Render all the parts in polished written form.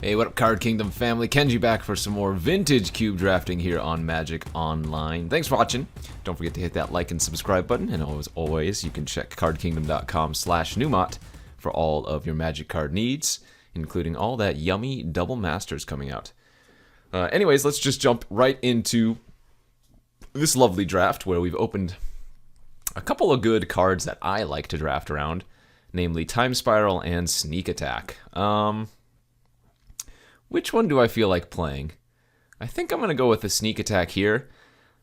Hey, what up, Card Kingdom family? Kenji back for some more vintage cube drafting here on Magic Online. Thanks for watching. Don't forget to hit that like and subscribe button, and as always, you can check cardkingdom.com/Numot for all of your Magic card needs, including all that yummy double masters coming out. Anyways, let's just jump right into this lovely draft where we've opened a couple of good cards that I like to draft around, namely Time Spiral and Sneak Attack. Which one do I feel like playing? I think I'm going to go with the Sneak Attack here.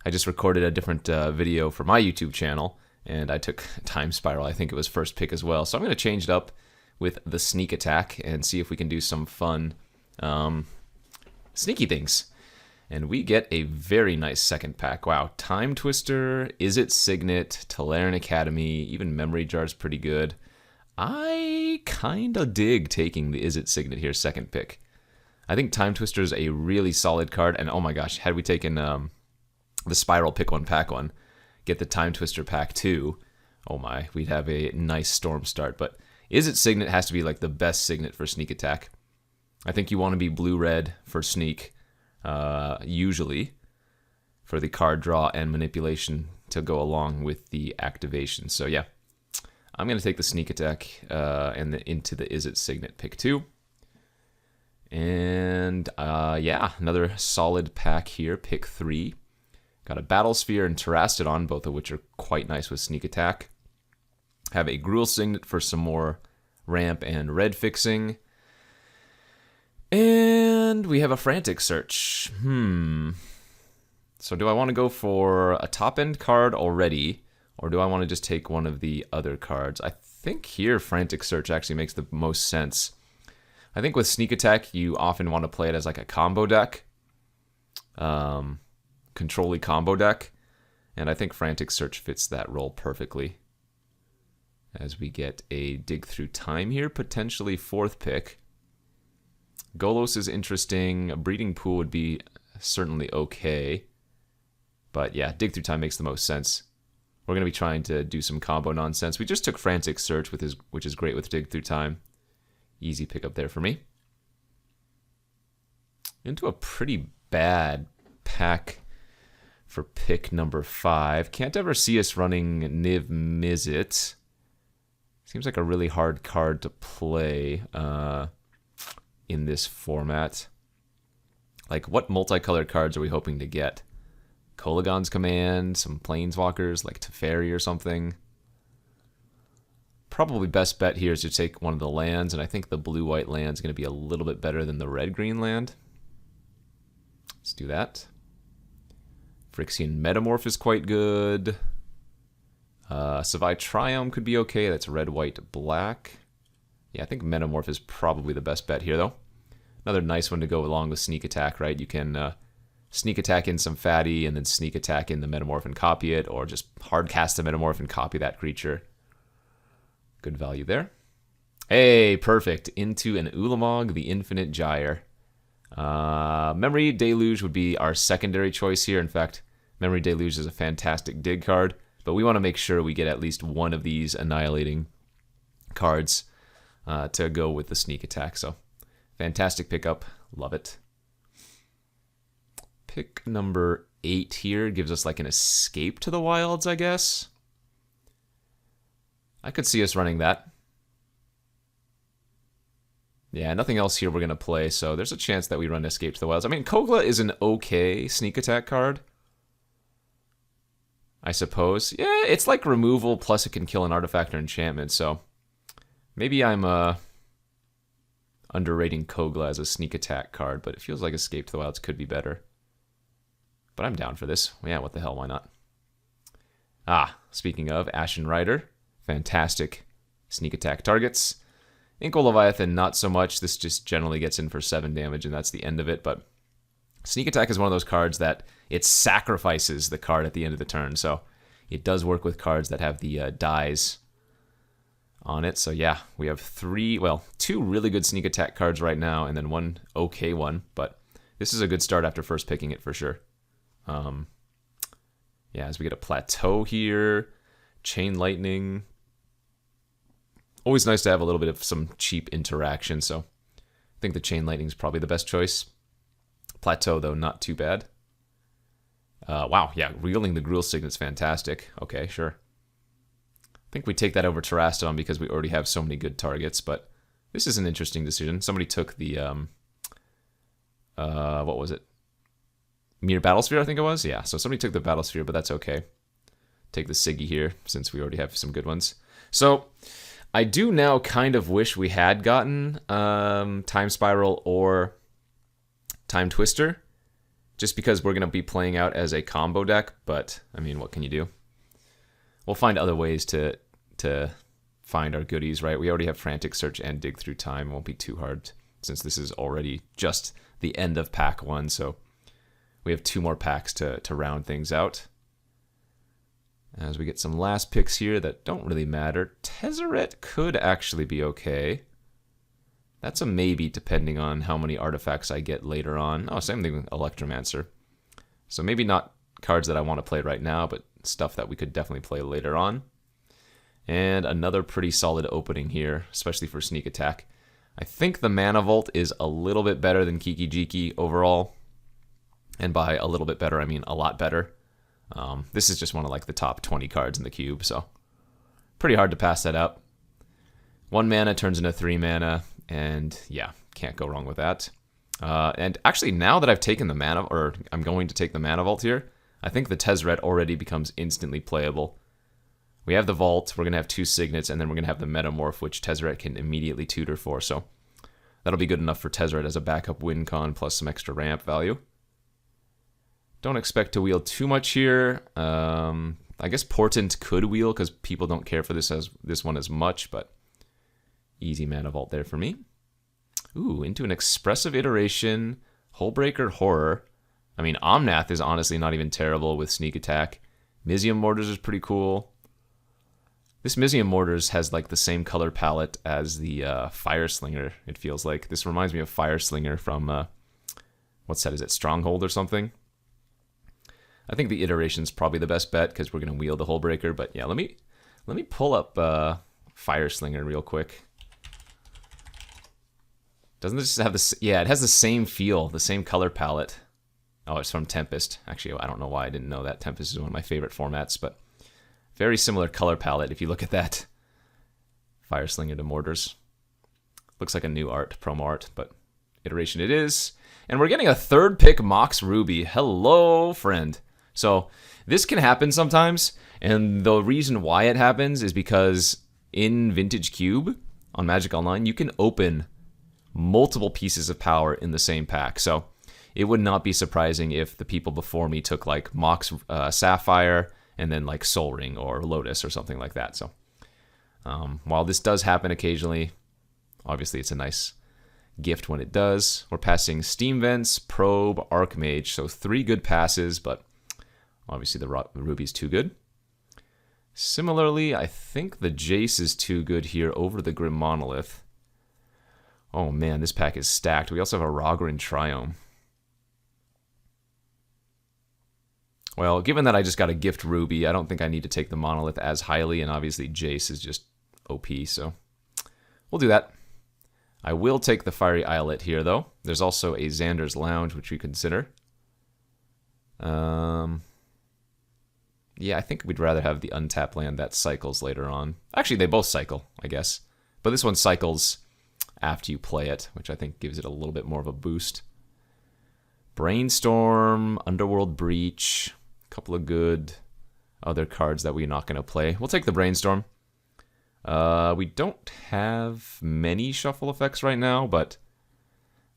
I just recorded a different video for my YouTube channel, and I took Time Spiral. I think it was first pick as well. So I'm going to change it up with the Sneak Attack and see if we can do some fun sneaky things. And we get a very nice second pack. Wow, Time Twister, Is It Signet, Tolarian Academy, even Memory Jar's pretty good. I kind of dig taking the Is It Signet here, second pick. I think Time Twister is a really solid card, and oh my gosh, had we taken the Spiral pick one, pack one, get the Time Twister pack two, oh my, we'd have a nice storm start. But Is It Signet has to be like the best Signet for Sneak Attack. I think you want to be blue-red for Sneak, usually, for the card draw and manipulation to go along with the activation. So yeah, I'm going to take the Sneak Attack and into the Is It Signet pick two. And yeah, another solid pack here, pick three. Got a Battle Sphere and Terastodon, both of which are quite nice with Sneak Attack. Have a Gruul Signet for some more ramp and red fixing. And we have a Frantic Search. So do I want to go for a top-end card already, or do I want to just take one of the other cards? I think here Frantic Search actually makes the most sense. I think with Sneak Attack, you often want to play it as like a combo deck. Control-y combo deck. And I think Frantic Search fits that role perfectly. As we get a Dig Through Time here, potentially fourth pick. Golos is interesting. A Breeding Pool would be certainly okay. But yeah, Dig Through Time makes the most sense. We're going to be trying to do some combo nonsense. We just took Frantic Search, which is great with Dig Through Time. Easy pickup there for me. Into a pretty bad pack for pick number 5. Can't ever see us running Niv Mizzet. Seems like a really hard card to play in this format. Like, what multicolored cards are we hoping to get? Kolaghan's Command, some Planeswalkers like Teferi or something. Probably best bet here is to take one of the lands, and I think the blue-white land is going to be a little bit better than the red-green land. Let's do that. Phyrexian Metamorph is quite good. Savai Triumph could be okay. That's red, white, black. Yeah, I think Metamorph is probably the best bet here, though. Another nice one to go along with Sneak Attack, right? You can Sneak Attack in some fatty, and then Sneak Attack in the Metamorph and copy it, or just hard cast the Metamorph and copy that creature. Good value there. Hey, perfect. Into an Ulamog, the Infinite Gyre. Memory Deluge would be our secondary choice here. In fact, Memory Deluge is a fantastic dig card, but we want to make sure we get at least one of these annihilating cards to go with the Sneak Attack. So, fantastic pickup. Love it. Pick number 8 here gives us like an Escape to the Wilds, I guess. I could see us running that. Yeah, nothing else here we're going to play, so there's a chance that we run Escape to the Wilds. I mean, Kogla is an okay Sneak Attack card, I suppose. Yeah, it's like removal, plus it can kill an artifact or enchantment, so maybe I'm underrating Kogla as a Sneak Attack card, but it feels like Escape to the Wilds could be better. But I'm down for this. Yeah, what the hell, why not? Speaking of, Ashen Rider. Fantastic Sneak Attack targets. Inkle Leviathan, not so much. This just generally gets in for 7 damage, and that's the end of it. But Sneak Attack is one of those cards that it sacrifices the card at the end of the turn. So it does work with cards that have the dies on it. So yeah, we have 2 really good Sneak Attack cards right now, and then one okay one. But this is a good start after first picking it for sure. Yeah, as we get a Plateau here, Chain Lightning. Always nice to have a little bit of some cheap interaction, so think the Chain Lightning is probably the best choice. Plateau, though, not too bad. Wow, yeah, Wielding the Gruul Signet's fantastic. Okay, sure. I think we take that over Terastodon because we already have so many good targets, but this is an interesting decision. Somebody took the, what was it? Mere Battlesphere, I think it was? Yeah, so somebody took the Battlesphere, but that's okay. Take the Siggy here, since we already have some good ones. So, I do now kind of wish we had gotten Time Spiral or Time Twister, just because we're going to be playing out as a combo deck, but, I mean, what can you do? We'll find other ways to find our goodies, right? We already have Frantic Search and Dig Through Time. It won't be too hard, since this is already just the end of pack 1, so we have 2 more packs to round things out. As we get some last picks here that don't really matter. Tezzeret could actually be okay. That's a maybe depending on how many artifacts I get later on. Oh, same thing with Electromancer. So maybe not cards that I want to play right now, but stuff that we could definitely play later on. And another pretty solid opening here, especially for Sneak Attack. I think the Mana Vault is a little bit better than Kiki Jiki overall. And by a little bit better, I mean a lot better. This is just one of like the top 20 cards in the cube, so pretty hard to pass that up. 1 mana turns into 3 mana, and yeah, can't go wrong with that. And actually, now that I've taken the mana, or I'm going to take the Mana Vault here, I think the Tezzeret already becomes instantly playable. We have the Vault, we're going to have 2 Signets, and then we're going to have the Metamorph, which Tezzeret can immediately tutor for, so that'll be good enough for Tezzeret as a backup win con plus some extra ramp value. Don't expect to wheel too much here. I guess Portent could wheel because people don't care for this one as much, but easy Mana Vault there for me. Ooh, into an Expressive Iteration, Hullbreaker Horror. I mean, Omnath is honestly not even terrible with Sneak Attack. Mizzium Mortars is pretty cool. This Mizzium Mortars has like the same color palette as the Fire Slinger, it feels like. This reminds me of Fire Slinger from, what's that, is it Stronghold or something? I think the Iteration's probably the best bet because we're going to wield the Hullbreaker, but yeah, let me pull up Fire Slinger real quick. Doesn't this have this? Yeah, it has the same feel, the same color palette. Oh, it's from Tempest. Actually, I don't know why I didn't know that. Tempest is one of my favorite formats, but very similar color palette if you look at that. Fire Slinger to Mortars. Looks like a new art, promo art, but Iteration it is. And we're getting a 3rd pick Mox Ruby. Hello, friend. So this can happen sometimes, and the reason why it happens is because in Vintage Cube on Magic Online, you can open multiple pieces of power in the same pack. So it would not be surprising if the people before me took like Mox Sapphire and then like Soul Ring or Lotus or something like that. So while this does happen occasionally, obviously it's a nice gift when it does. We're passing Steam Vents, Probe, Archmage, so 3 good passes, but obviously the Ruby's too good. Similarly, I think the Jace is too good here over the Grim Monolith. Oh man, this pack is stacked. We also have a Rogrin Triome. Well, given that I just got a gift Ruby, I don't think I need to take the Monolith as highly, and obviously Jace is just OP, so we'll do that. I will take the Fiery Islet here, though. There's also a Xander's Lounge, which we consider. Yeah, I think we'd rather have the untapped land that cycles later on. Actually, they both cycle, I guess. But this one cycles after you play it, which I think gives it a little bit more of a boost. Brainstorm, Underworld Breach, a couple of good other cards that we're not going to play. We'll take the Brainstorm. We don't have many shuffle effects right now, but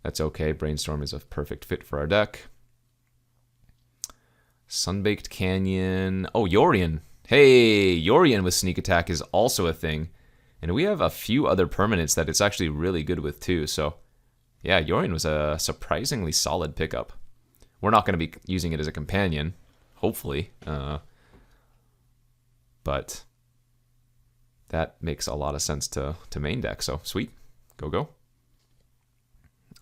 that's okay. Brainstorm is a perfect fit for our deck. Sunbaked Canyon. Oh, Yorion. Hey, Yorion with Sneak Attack is also a thing. And we have a few other permanents that it's actually really good with too. So, yeah, Yorion was a surprisingly solid pickup. We're not going to be using it as a companion, hopefully. But that makes a lot of sense to main deck. So, sweet. Go.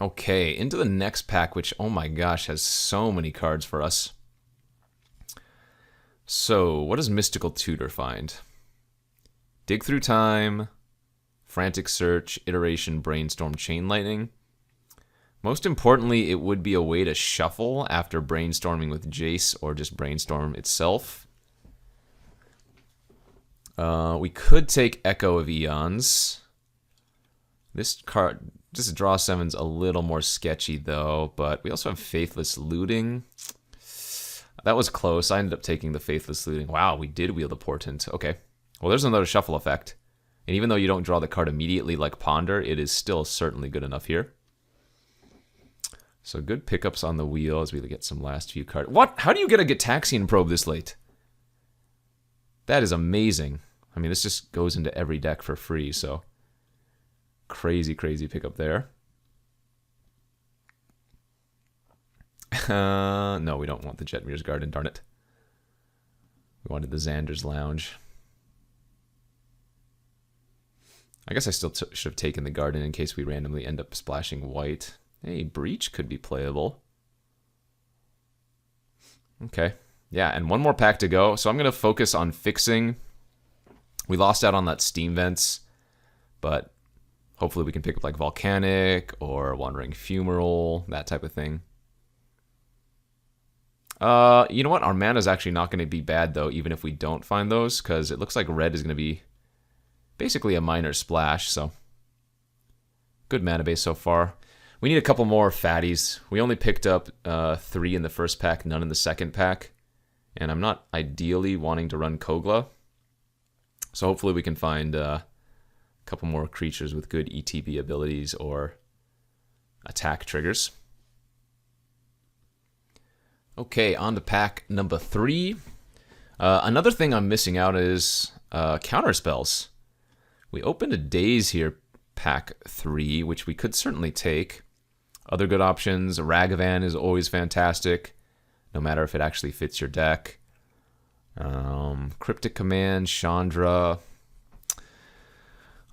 Okay, into the next pack, which, oh my gosh, has so many cards for us. So, what does Mystical Tutor find? Dig Through Time, Frantic Search, Iteration, Brainstorm, Chain Lightning. Most importantly, it would be a way to shuffle after brainstorming with Jace or just brainstorm itself. We could take Echo of Eons. This card, this draw 7's a little more sketchy though, but we also have Faithless Looting. That was close. I ended up taking the Faithless Looting. Wow, we did wield a Portent. Okay. Well, there's another shuffle effect. And even though you don't draw the card immediately like Ponder, it is still certainly good enough here. So good pickups on the wheel as we get some last few cards. What? How do you get a Gitaxian Probe this late? That is amazing. I mean, this just goes into every deck for free, so crazy, crazy pickup there. No, we don't want the Jetmir's Garden, darn it. We wanted the Xander's Lounge. I guess I still should have taken the Garden in case we randomly end up splashing white. Hey, Breach could be playable. Okay. Yeah, and one more pack to go. So I'm going to focus on fixing. We lost out on that Steam Vents, but hopefully we can pick up like Volcanic or Wandering Fumarole, that type of thing. You know what? Our mana is actually not going to be bad, though, even if we don't find those, because it looks like red is going to be basically a minor splash, so good mana base so far. We need a couple more fatties. We only picked up 3 in the first pack, none in the second pack. And I'm not ideally wanting to run Kogla. So hopefully we can find a couple more creatures with good ETB abilities or attack triggers. Okay, on to pack number 3. Another thing I'm missing out is counter spells. We opened a Daze here, pack 3, which we could certainly take. Other good options, Ragavan is always fantastic, no matter if it actually fits your deck. Cryptic Command, Chandra.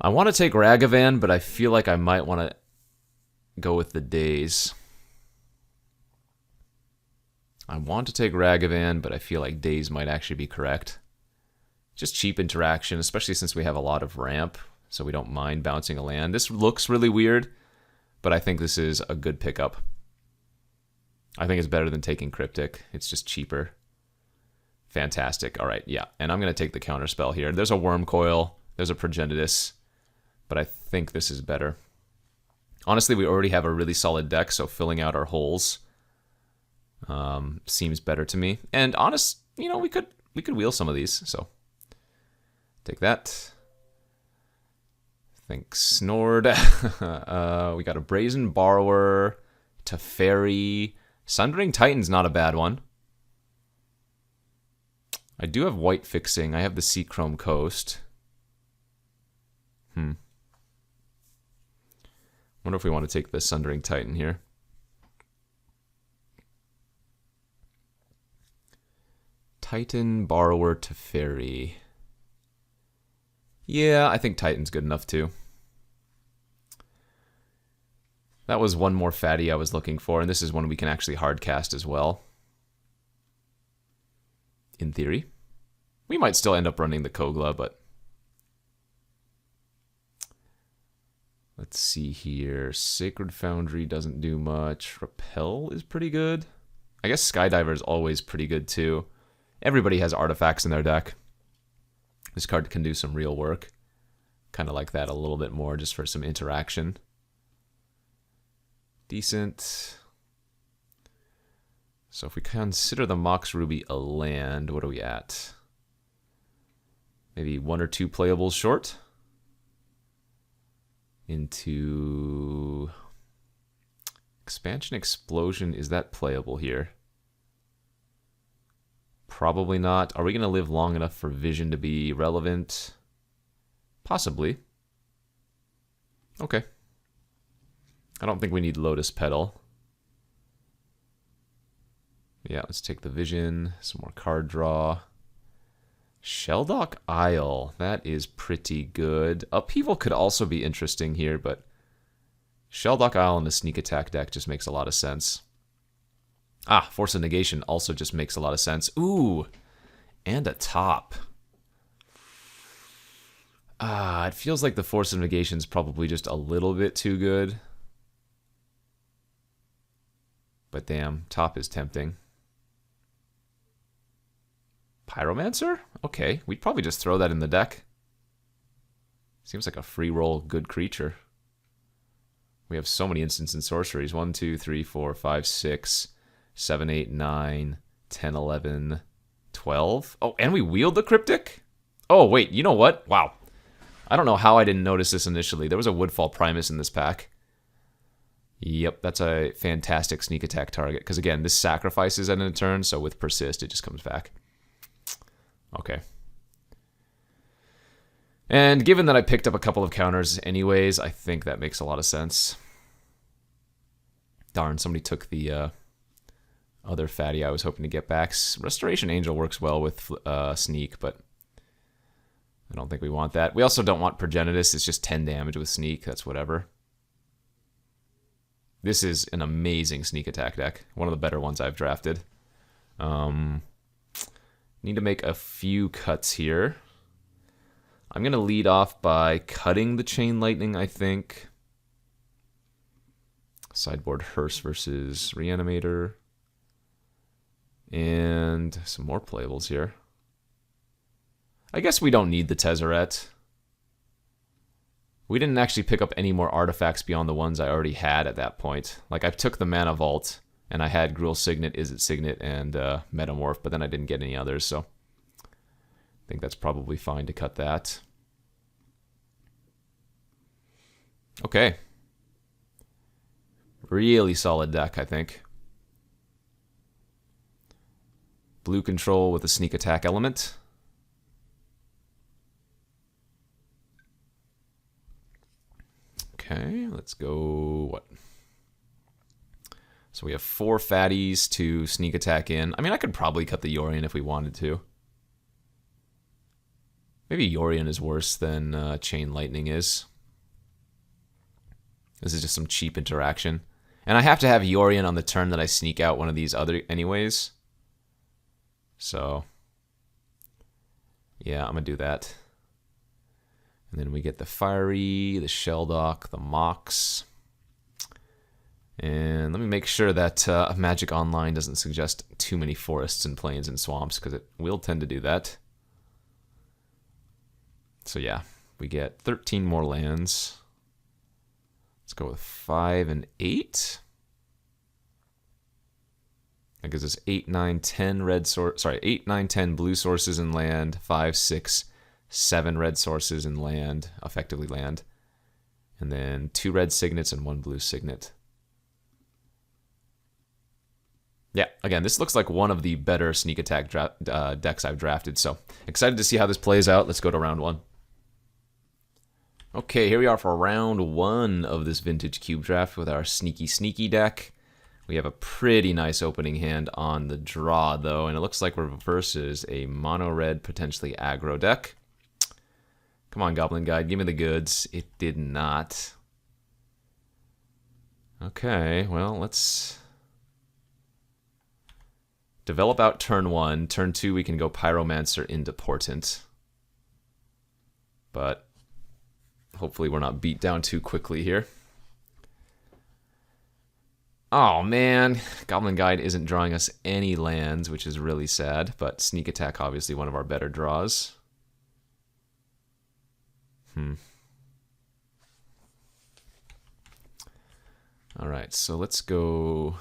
I want to take Ragavan, but I feel like I might want to go with the Daze. I want to take Ragavan, but I feel like Daze might actually be correct. Just cheap interaction, especially since we have a lot of ramp, so we don't mind bouncing a land. This looks really weird, but I think this is a good pickup. I think it's better than taking Cryptic. It's just cheaper. Fantastic. All right, yeah. And I'm going to take the counter spell here. There's a Worm Coil. There's a Progenitus. But I think this is better. Honestly, we already have a really solid deck, so filling out our holes seems better to me. And we could wheel some of these, so take that. Think Snord. We got a Brazen Borrower, Teferi. Sundering Titan's not a bad one. I do have white fixing. I have the Seachrome Coast. Wonder if we want to take the Sundering Titan here. Titan, Borrower, Teferi. Yeah, I think Titan's good enough too. That was one more fatty I was looking for, and this is one we can actually hardcast as well. In theory. We might still end up running the Kogla, but let's see here. Sacred Foundry doesn't do much. Repel is pretty good. I guess Skydiver is always pretty good too. Everybody has artifacts in their deck. This card can do some real work. Kind of like that a little bit more just for some interaction. Decent. So if we consider the Mox Ruby a land, what are we at? Maybe 1 or 2 playables short. Into Expansion Explosion, is that playable here? Probably not. Are we going to live long enough for Vision to be relevant? Possibly. Okay. I don't think we need Lotus Petal. Yeah, let's take the Vision. Some more card draw. Sheldock Isle. That is pretty good. Upheaval could also be interesting here, but Sheldock Isle in the sneak attack deck just makes a lot of sense. Force of Negation also just makes a lot of sense. Ooh, and a top. It feels like the Force of Negation is probably just a little bit too good. But damn, top is tempting. Pyromancer? Okay, we'd probably just throw that in the deck. Seems like a free roll good creature. We have so many instants and sorceries. 1, 2, 3, 4, 5, 6, 7, 8, 9, 10, 11, 12. Oh, and we wield the Cryptic? Oh, wait, you know what? Wow. I don't know how I didn't notice this initially. There was a Woodfall Primus in this pack. Yep, that's a fantastic sneak attack target. Because again, this sacrifices at a turn, so with Persist, it just comes back. Okay. And given that I picked up a couple of counters anyways, I think that makes a lot of sense. Darn, somebody took the other fatty I was hoping to get back. Restoration Angel works well with Sneak, but I don't think we want that. We also don't want Progenitus. It's just 10 damage with Sneak. That's whatever. This is an amazing sneak attack deck. One of the better ones I've drafted. Need to make a few cuts here. I'm going to lead off by cutting the Chain Lightning, I think. Sideboard Hearse versus Reanimator. And some more playables here. I guess we don't need the Tezzeret. We didn't actually pick up any more artifacts beyond the ones I already had at that point. Like, I took the Mana Vault, and I had Gruul Signet, Izzet Signet, and Metamorph, but then I didn't get any others, so I think that's probably fine to cut that. Okay. Really solid deck, I think. Blue control with a sneak attack element. Okay, let's go, what? So we have 4 fatties to sneak attack in. I mean, I could probably cut the Yorion if we wanted to. Maybe Yorion is worse than Chain Lightning is. This is just some cheap interaction. And I have to have Yorion on the turn that I sneak out one of these other anyways. So, yeah, I'm going to do that. And then we get the Fiery, the Sheldock, the Mox. And let me make sure that Magic Online doesn't suggest too many forests and plains and swamps, because it will tend to do that. So yeah, we get 13 more lands. Let's go with 5 and 8. That gives us 8, 9, 10 8, 9, 10 blue sources in land, 5, 6, 7 red sources in land, effectively land. And then 2 red signets and 1 blue signet. Yeah, again, this looks like one of the better sneak attack decks I've drafted, so excited to see how this plays out. Let's go to round 1. Okay, here we are for round 1 of this Vintage Cube draft with our sneaky deck. We have a pretty nice opening hand on the draw, though, and it looks like we're versus a mono-red, potentially aggro deck. Come on, Goblin Guide, give me the goods. It did not. Okay, well, let's develop out turn 1. Turn 2, we can go Pyromancer into Portent. But hopefully we're not beat down too quickly here. Oh, man. Goblin Guide isn't drawing us any lands, which is really sad. But Sneak Attack, obviously one of our better draws. Alright, so let's go...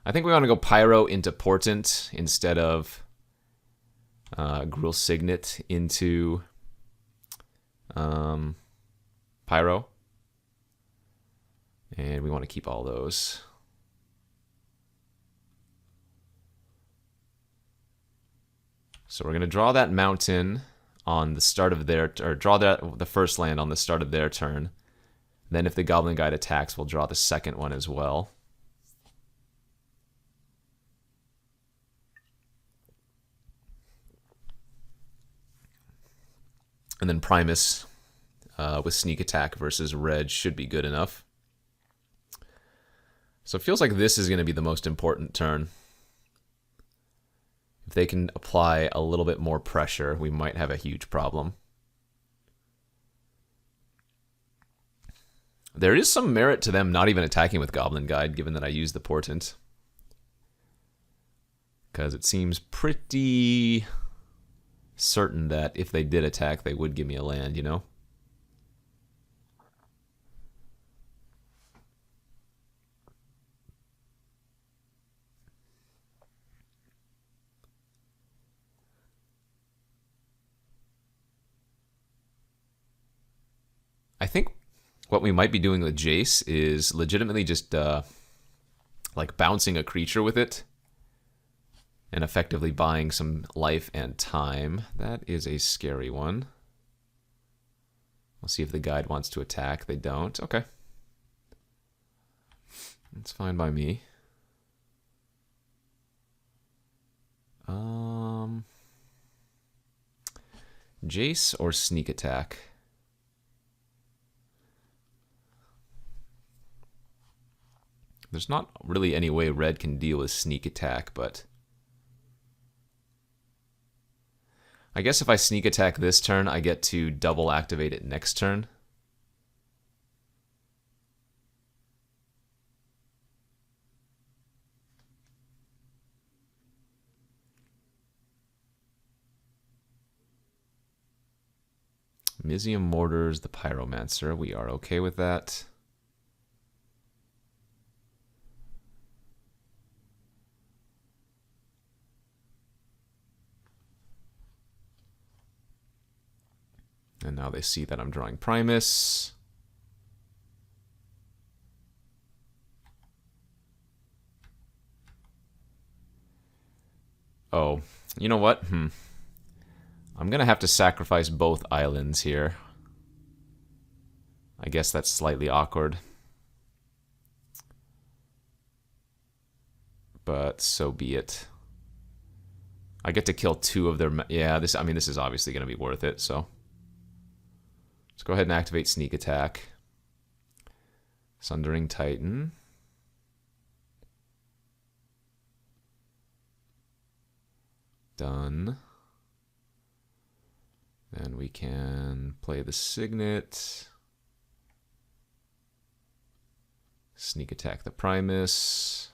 I think we want to go Pyro into Portent instead of Gruul Signet into Pyro. And we want to keep all those. So we're going to draw that mountain on the start of their... or draw the first land on the start of their turn. Then if the Goblin Guide attacks, we'll draw the second one as well. And then Primus with Sneak Attack versus Red should be good enough. So it feels like this is going to be the most important turn. If they can apply a little bit more pressure, we might have a huge problem. There is some merit to them not even attacking with Goblin Guide, given that I use the Portent. Because it seems pretty certain that if they did attack, they would give me a land, you know? I think what we might be doing with Jace is legitimately just like bouncing a creature with it and effectively buying some life and time. That is a scary one. We'll see if the guide wants to attack. They don't. Okay. That's fine by me. Jace or sneak attack? There's not really any way red can deal with sneak attack, but I guess if I sneak attack this turn, I get to double activate it next turn. Mizium Mortars, the Pyromancer. We are okay with that. And now they see that I'm drawing Primus. Oh, you know what? I'm going to have to sacrifice both islands here. I guess that's slightly awkward. But so be it. I get to kill two of their... Yeah, this is obviously going to be worth it, so... Let's go ahead and activate Sneak Attack. Sundering Titan. Done. Then we can play the Signet. Sneak Attack the Primus.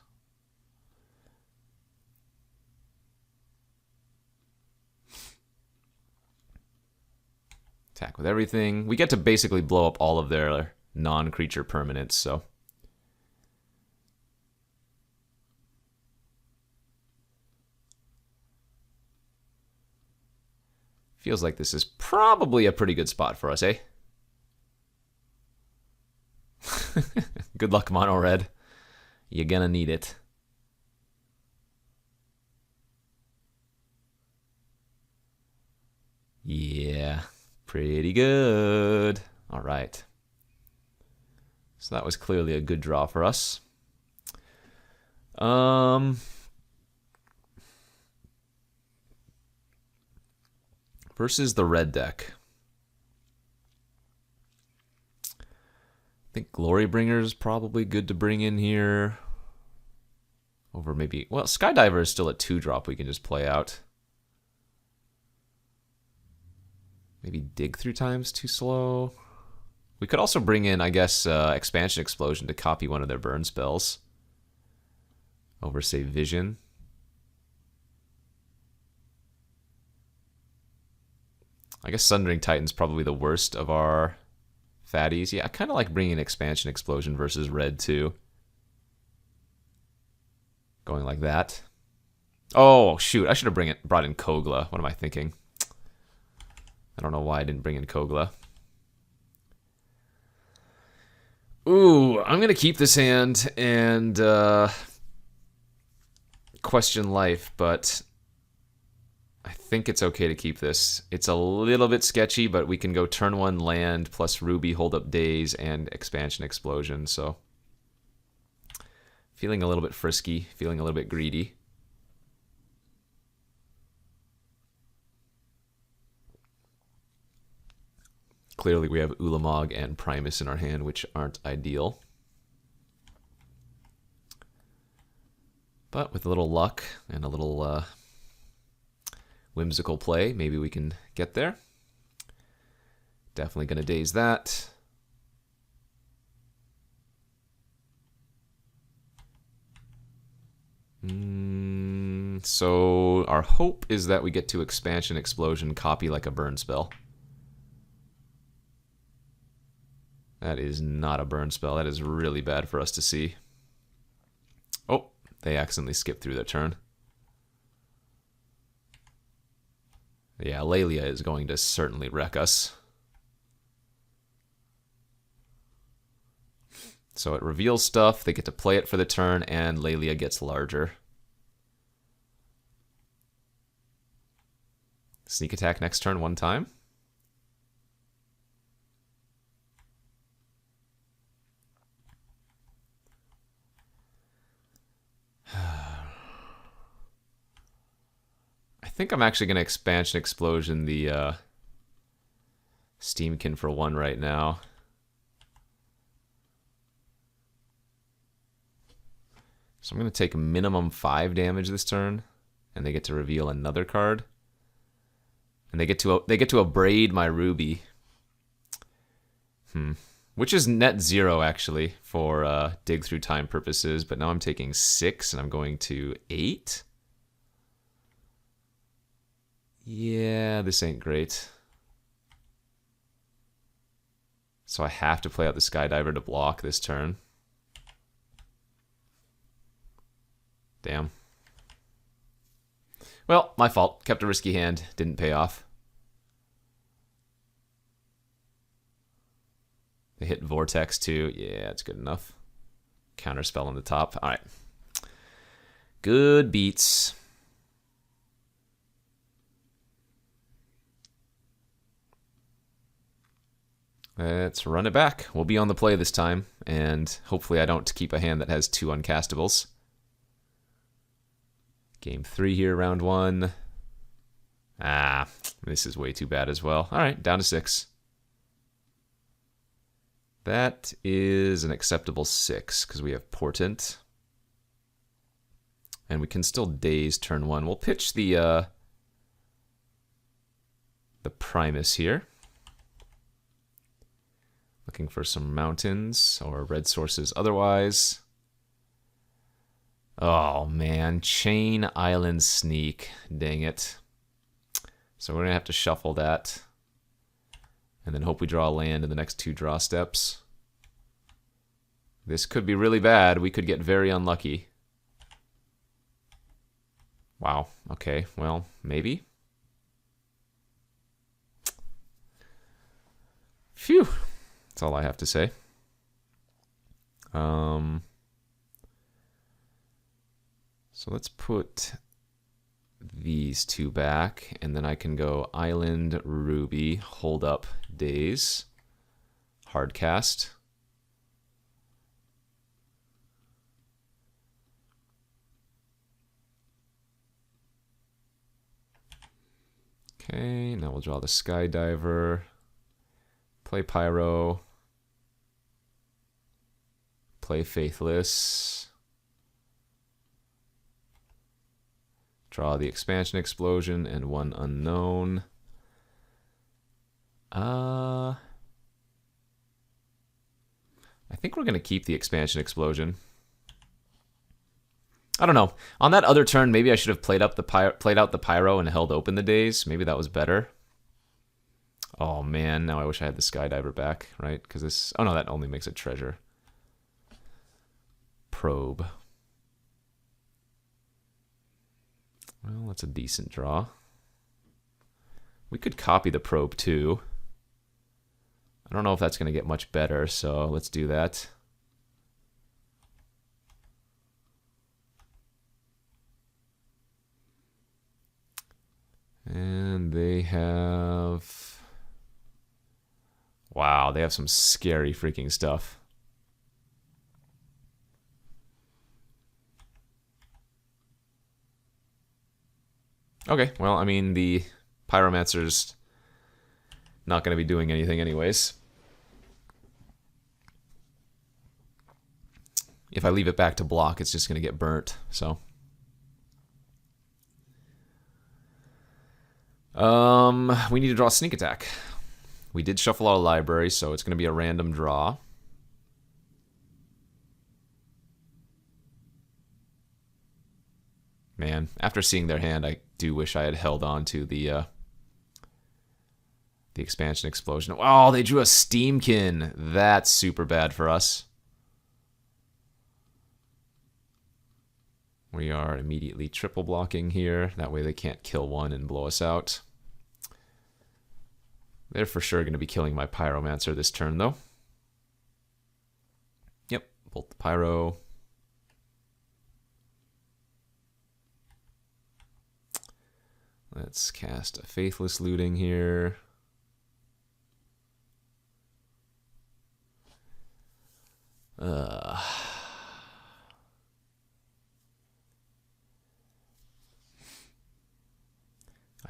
Attack with everything. We get to basically blow up all of their non-creature permanents, so... Feels like this is probably a pretty good spot for us, eh? Good luck, Mono Red. You're gonna need it. Yeah, pretty good. All right. So that was clearly a good draw for us. Versus the red deck. I think Glorybringer is probably good to bring in here. Over maybe... Well, Skydiver is still a 2-drop we can just play out. Maybe Dig Through Time's too slow. We could also bring in, I guess, Expansion Explosion to copy one of their burn spells. Over, say, Vision. I guess Sundering Titan's probably the worst of our fatties. Yeah, I kind of like bringing Expansion Explosion versus red, too. Going like that. Oh, shoot. I should have brought in Kogla. What am I thinking? I don't know why I didn't bring in Kogla. Ooh, I'm going to keep this hand and question life, but... I think it's okay to keep this. It's a little bit sketchy, but we can go turn 1 land plus Ruby, hold up Daze, and Expansion Explosion. So feeling a little bit frisky, feeling a little bit greedy. Clearly we have Ulamog and Primus in our hand, which aren't ideal. But with a little luck and a little... whimsical play, maybe we can get there. Definitely going to daze that. So our hope is that we get to Expansion Explosion, copy like a burn spell. That is not a burn spell. That is really bad for us to see. Oh, they accidentally skipped through their turn. Yeah, Lelia is going to certainly wreck us. So it reveals stuff, they get to play it for the turn, and Lelia gets larger. Sneak attack next turn one time. I think I'm actually going to Expansion Explosion the Steamkin for 1 right now. So I'm going to take minimum 5 damage this turn, and they get to reveal another card. And they get to abrade my Ruby. Which is net 0 actually for dig through time purposes, but now I'm taking 6 and I'm going to 8. Yeah, this ain't great. So I have to play out the Skydiver to block this turn. Damn. Well, my fault. Kept a risky hand. Didn't pay off. They hit Vortex too. Yeah, it's good enough. Counterspell on the top. All right. Good beats. Let's run it back. We'll be on the play this time, and hopefully I don't keep a hand that has 2 uncastables. Game 3 here, round 1. Ah, this is way too bad as well. All right, down to 6. That is an acceptable 6, because we have Portent. And we can still daze turn 1. We'll pitch the Primus here. Looking for some mountains or red sources otherwise. Oh man, Chain Island Sneak. Dang it. So we're going to have to shuffle that. And then hope we draw a land in the next 2 draw steps. This could be really bad. We could get very unlucky. Wow. Okay, well, maybe. Phew. That's all I have to say. So let's put these 2 back, and then I can go Island, Ruby, hold up, daze, hard cast. Okay, now we'll draw the Skydiver, play Pyro, play Faithless, draw the Expansion Explosion and 1 unknown. I think we're going to keep the Expansion Explosion. I don't know. On that other turn, maybe I should have played out the Pyro and held open the daze. Maybe that was better. Oh man, now I wish I had the Skydiver back, right? Because this... Oh no, that only makes a treasure. Probe. Well, that's a decent draw. We could copy the probe too. I don't know if that's going to get much better, so let's do that. And they have... Wow, they have some scary freaking stuff. Okay, well, I mean, the Pyromancer's not going to be doing anything anyways. If I leave it back to block, it's just going to get burnt, so... we need to draw a sneak attack. We did shuffle our library, so it's going to be a random draw. Man, after seeing their hand, I do wish I had held on to the expansion explosion. Oh, they drew a Steamkin. That's super bad for us. We are immediately triple blocking here. That way they can't kill one and blow us out. They're for sure going to be killing my Pyromancer this turn, though. Yep, bolt the Pyro. Let's cast a Faithless Looting here. I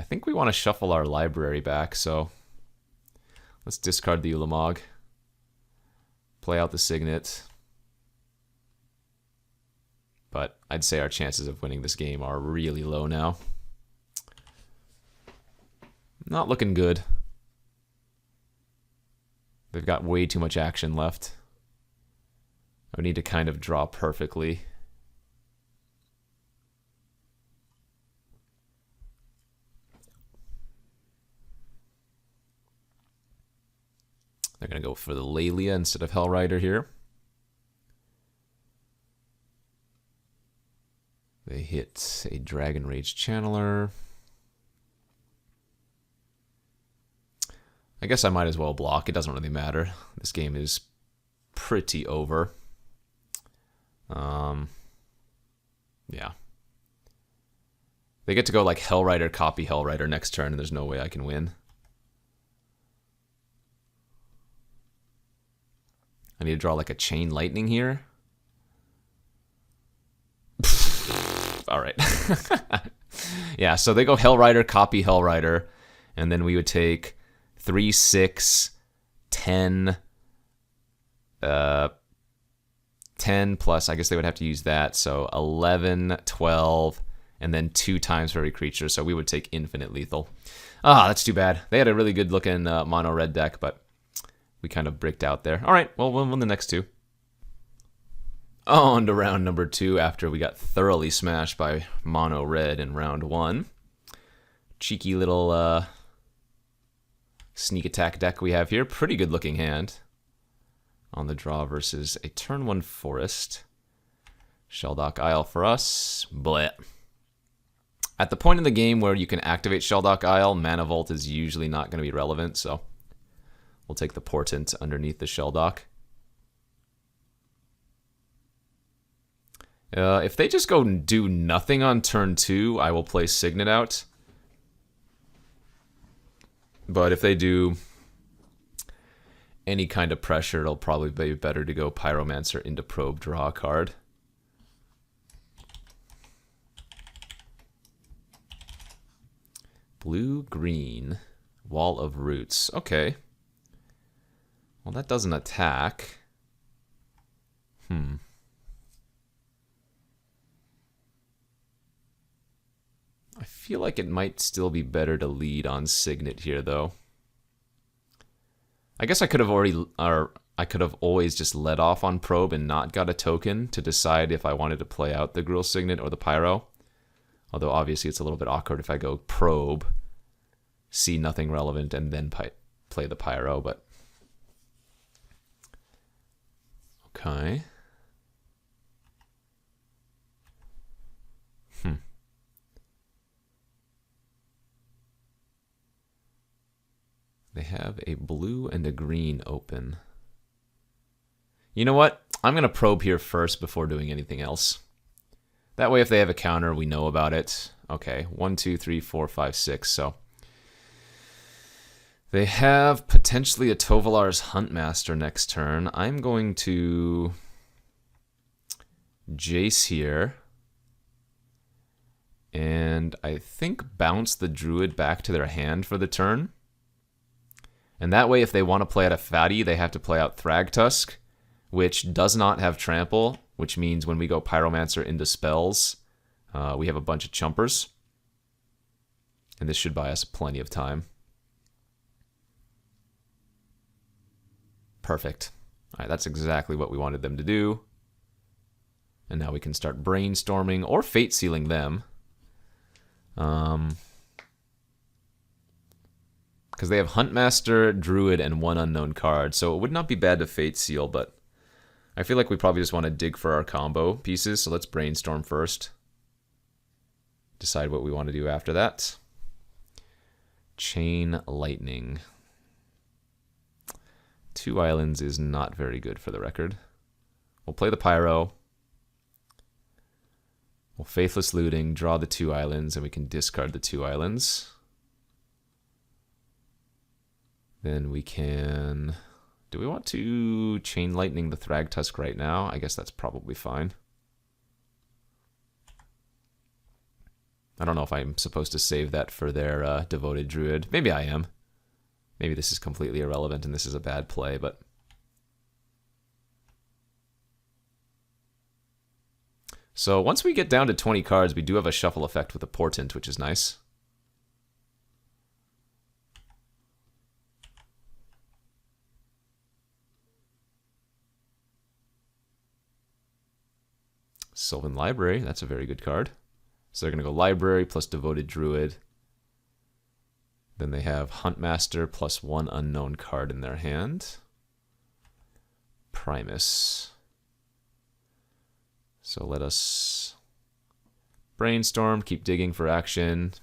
think we want to shuffle our library back, so let's discard the Ulamog. Play out the Signet. But I'd say our chances of winning this game are really low now. Not looking good. They've got way too much action left. I need to kind of draw perfectly. They're going to go for the Lelia instead of Hellrider here. They hit a Dragon Rage Channeler. I guess I might as well block. It doesn't really matter. This game is pretty over. Yeah. They get to go like Hellrider, copy Hellrider next turn, and there's no way I can win. I need to draw like a Chain Lightning here. All right. Yeah, so they go Hellrider, copy Hellrider, and then we would take 3, 6, 10, 10 plus, I guess they would have to use that, so 11, 12, and then 2 times for every creature, so we would take infinite lethal. Ah, that's too bad. They had a really good looking mono red deck, but we kind of bricked out there. All right, well, we'll win the next 2. On to round number 2 after we got thoroughly smashed by mono red in round 1. Cheeky little sneak attack deck we have here. Pretty good looking hand on the draw versus a turn 1 forest. Shelldock Isle for us. Bleh. At the point in the game where you can activate Shelldock Isle, Mana Vault is usually not going to be relevant, so we'll take the Portent underneath the Shelldock. If they just go and do nothing on turn 2, I will play Signet out. But if they do any kind of pressure, it'll probably be better to go Pyromancer into Probe, draw a card. Blue-green, Wall of Roots. Okay. Well, that doesn't attack. I feel like it might still be better to lead on Signet here, though. I guess I could have always just let off on Probe and not got a token to decide if I wanted to play out the Gruul Signet or the Pyro. Although obviously it's a little bit awkward if I go Probe, see nothing relevant, and then play the Pyro, but okay. They have a blue and a green open. You know what? I'm going to probe here first before doing anything else. That way if they have a counter, we know about it. Okay, 1, 2, 3, 4, 5, 6. So they have potentially a Tovolar's Huntmaster next turn. I'm going to Jace here. And I think bounce the Druid back to their hand for the turn. And that way, if they want to play out a Fatty, they have to play out Thragtusk, which does not have Trample, which means when we go Pyromancer into spells, we have a bunch of Chumpers. And this should buy us plenty of time. Perfect. All right, that's exactly what we wanted them to do. And now we can start brainstorming or fate sealing them. Because they have Huntmaster, Druid, and one unknown card, so it would not be bad to Fate Seal, but I feel like we probably just want to dig for our combo pieces, so let's brainstorm first. Decide what we want to do after that. Chain Lightning. 2 islands is not very good for the record. We'll play the Pyro. We'll Faithless Looting, draw the 2 islands, and we can discard the 2 islands. Then we can... Do we want to Chain Lightning the Thragtusk right now? I guess that's probably fine. I don't know if I'm supposed to save that for their Devoted Druid. Maybe I am. Maybe this is completely irrelevant and this is a bad play, but... So once we get down to 20 cards, we do have a shuffle effect with a Portent, which is nice. Sylvan Library, that's a very good card. So they're going to go Library plus Devoted Druid. Then they have Huntmaster plus 1 unknown card in their hand. Primus. So let us brainstorm, keep digging for action.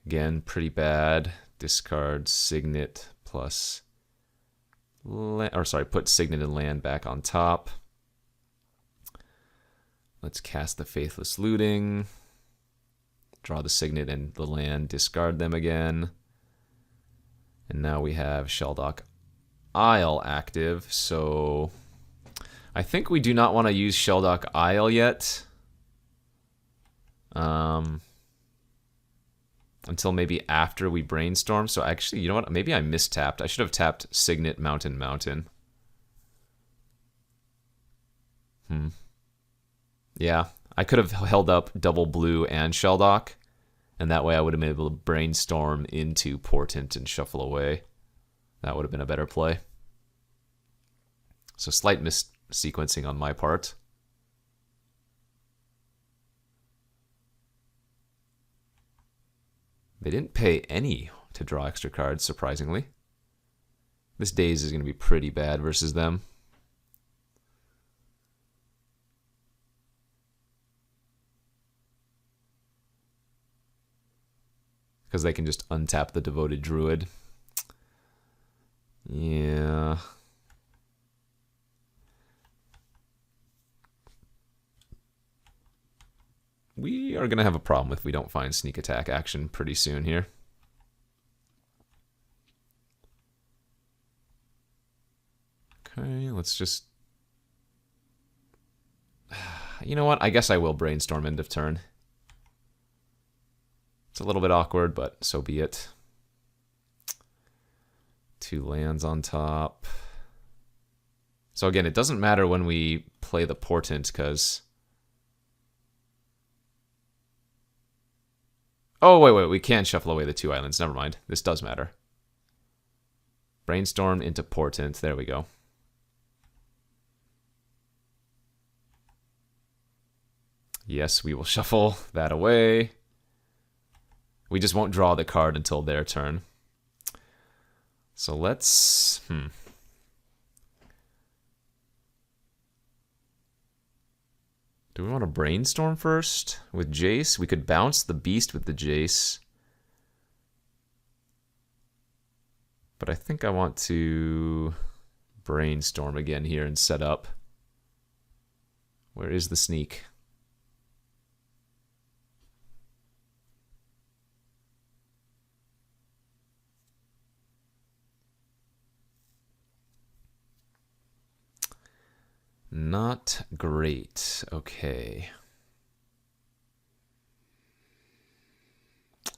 Again, pretty bad. Discard Signet plus... put Signet and land back on top. Let's cast the Faithless Looting. Draw the Signet and the land, discard them again. And now we have Sheldock Isle active, so... I think we do not want to use Sheldock Isle yet. Until maybe after we brainstorm. So actually, you know what? Maybe I mistapped. I should have tapped Signet Mountain. Yeah, I could have held up double blue and Sheldock, and that way I would have been able to brainstorm into Portent and shuffle away. That would have been a better play. So slight mis-sequencing on my part. They didn't pay any to draw extra cards, surprisingly. This Daze is going to be pretty bad versus them. Because they can just untap the Devoted Druid. Yeah. We are going to have a problem if we don't find sneak attack action pretty soon here. Okay, let's just... You know what? I guess I will brainstorm end of turn. It's a little bit awkward, but so be it. 2 lands on top. So again, it doesn't matter when we play the Portent, because... Oh, wait, we can shuffle away the 2 islands. Never mind. This does matter. Brainstorm into Portent. There we go. Yes, we will shuffle that away. We just won't draw the card until their turn. So let's... Do we want to brainstorm first with Jace? We could bounce the Beast with the Jace. But I think I want to brainstorm again here and set up. Where is the sneak? Not great. Okay.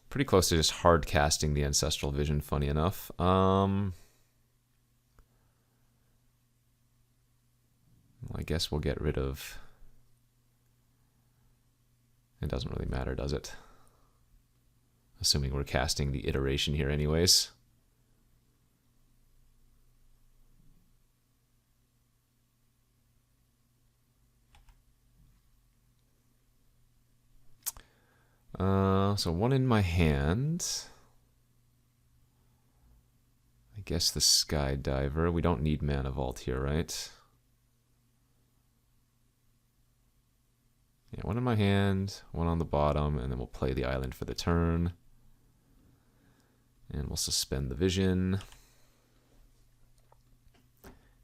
Pretty close to just hard casting the Ancestral Vision, funny enough. I guess we'll get rid of... It doesn't really matter, does it? Assuming we're casting the iteration here anyways. So one in my hand. I guess the Skydiver. We don't need Mana Vault here, right? Yeah, one in my hand, one on the bottom, and then we'll play the island for the turn. And we'll suspend the vision.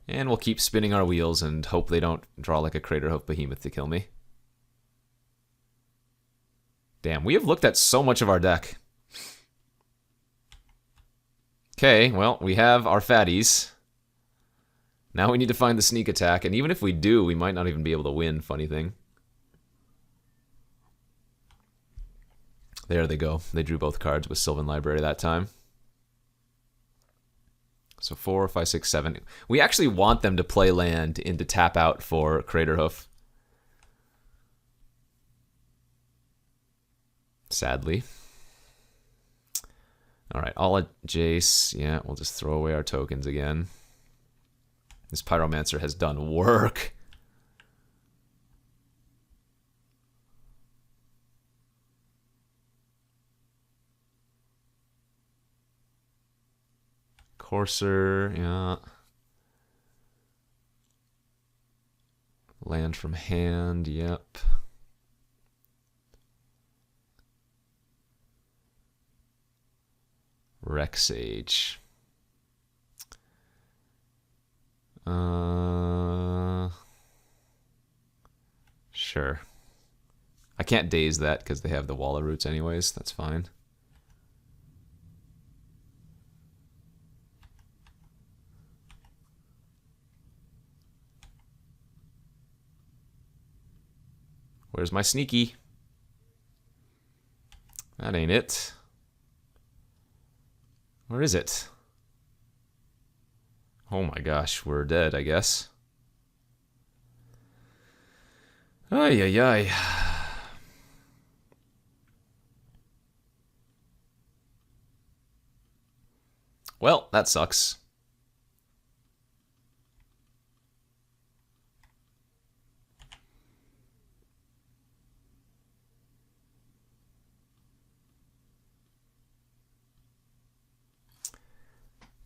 And we'll keep spinning our wheels and hope they don't draw like a Craterhoof Behemoth to kill me. Damn, we have looked at so much of our deck. Okay, well, we have our fatties. Now we need to find the sneak attack, and even if we do, we might not even be able to win, funny thing. There they go. They drew both cards with Sylvan Library that time. So 4, 5, 6, 7. We actually want them to play land into tap out for Craterhoof. Sadly. Alright, all Jace. Yeah, we'll just throw away our tokens again. This Pyromancer has done work. Courser, yeah. Land from hand, yep. Rexage. Sure. I can't daze that because they have the Walla Roots anyways. That's fine. Where's my sneaky? That ain't it. Where is it? Oh my gosh, we're dead, I guess. Ay, ay, ay. Well, that sucks.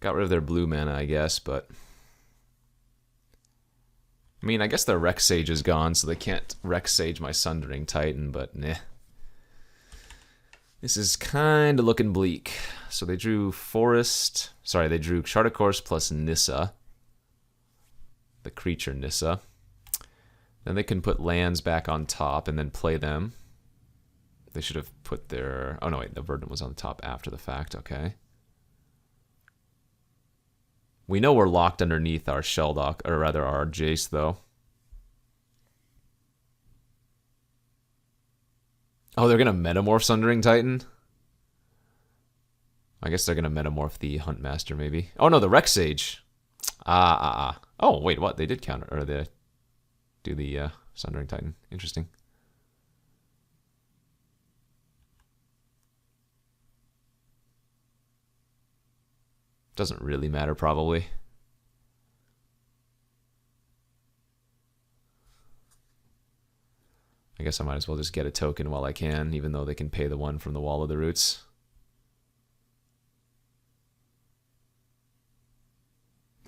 Got rid of their blue mana, I guess, but... I mean, I guess their Rex Sage is gone, so they can't Rex Sage my Sundering Titan, but nah. This is kind of looking bleak. So they drew Forest... Sorry, they drew Shard of Course plus Nissa. The creature Nissa. Then they can put lands back on top and then play them. They should have put their... Oh no, wait, the Verdant was on the top after the fact, okay. We know we're locked underneath our Shelldock, or rather our Jace, though. Oh, they're going to Metamorph Sundering Titan? I guess they're going to Metamorph the Huntmaster, maybe. Oh, no, the Rex Sage. Oh, wait, what? They did counter, or they do the Sundering Titan. Interesting. Doesn't really matter, probably. I guess I might as well just get a token while I can, even though they can pay the one from the Wall of the Roots.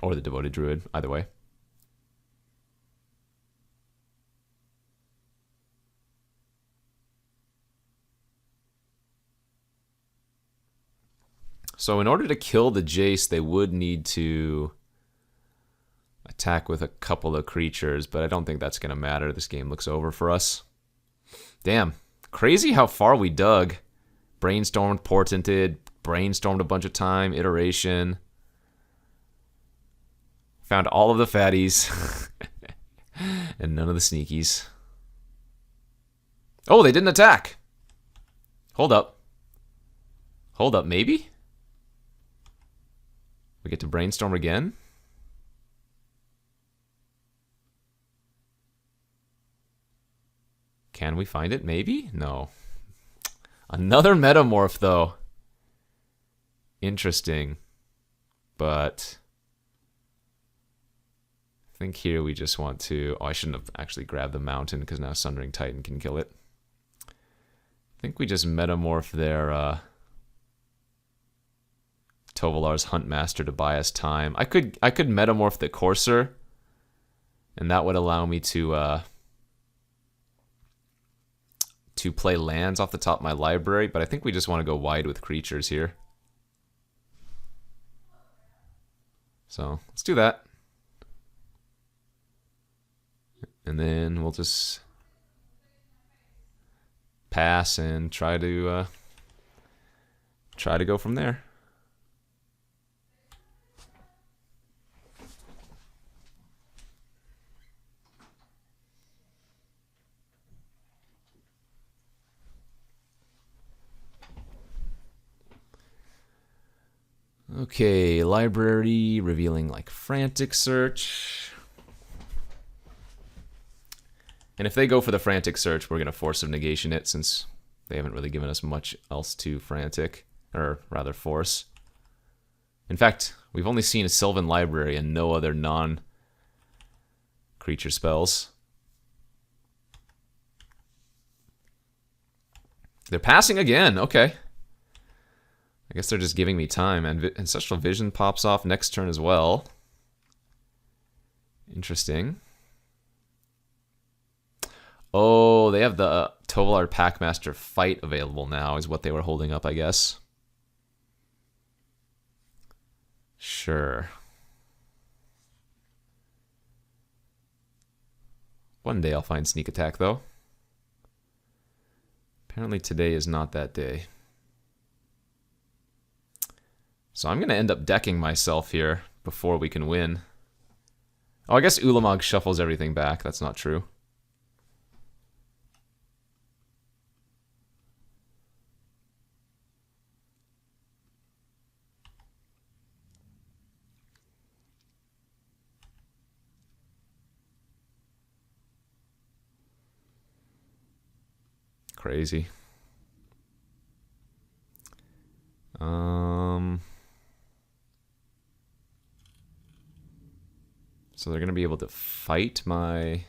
Or the Devoted Druid, either way. So in order to kill the Jace, they would need to attack with a couple of creatures, but I don't think that's going to matter. This game looks over for us. Damn. Crazy how far we dug. Brainstormed, portented, brainstormed a bunch of time, iteration. Found all of the fatties. And none of the sneakies. Oh, they didn't attack. Hold up. Hold up, maybe? We get to brainstorm again? Can we find it? Maybe? No. Another Metamorph, though. Interesting. But I think here we just want to... Oh, I shouldn't have actually grabbed the mountain because now Sundering Titan can kill it. I think we just metamorph their Tovolar's Huntmaster to buy us time. I could metamorph the Courser, and that would allow me to play lands off the top of my library, but I think we just want to go wide with creatures here. So let's do that. And then we'll just pass and try to go from there. Okay, library revealing like frantic search. And if they go for the frantic search, we're going to force of negation it, since they haven't really given us much else to frantic, or rather force. In fact, we've only seen a Sylvan library and no other non-creature spells. They're passing again, okay. I guess they're just giving me time, and Ancestral Vision pops off next turn as well. Interesting. Oh, they have the Tovolar Packmaster Fight available now, is what they were holding up, I guess. Sure. One day I'll find Sneak Attack, though. Apparently today is not that day. So I'm going to end up decking myself here before we can win. Oh, I guess Ulamog shuffles everything back. That's not true. Crazy. So they're going to be able to fight my...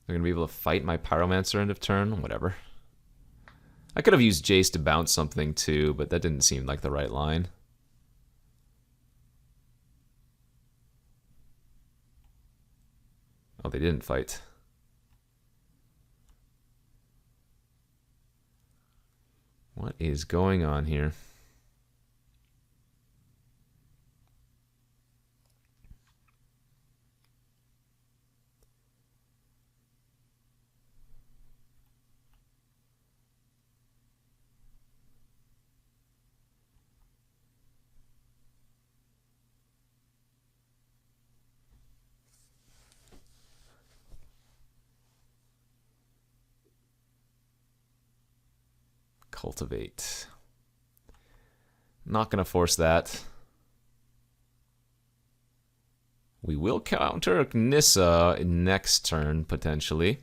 They're going to be able to fight my Pyromancer end of turn? Whatever. I could have used Jace to bounce something too, but that didn't seem like the right line. Oh, they didn't fight. What is going on here? Cultivate. Not going to force that. We will counter Nissa next turn, potentially.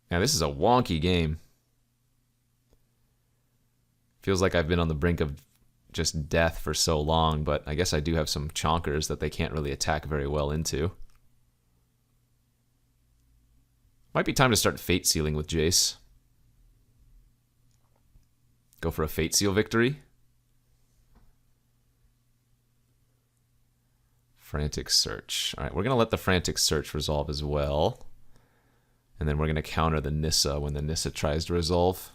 Now, this is a wonky game. Feels like I've been on the brink of just death for so long, but I guess I do have some chonkers that they can't really attack very well into. Might be time to start Fate Sealing with Jace. Go for a Fate Seal victory. Frantic Search. Alright, we're going to let the Frantic Search resolve as well. And then we're going to counter the Nissa when the Nissa tries to resolve.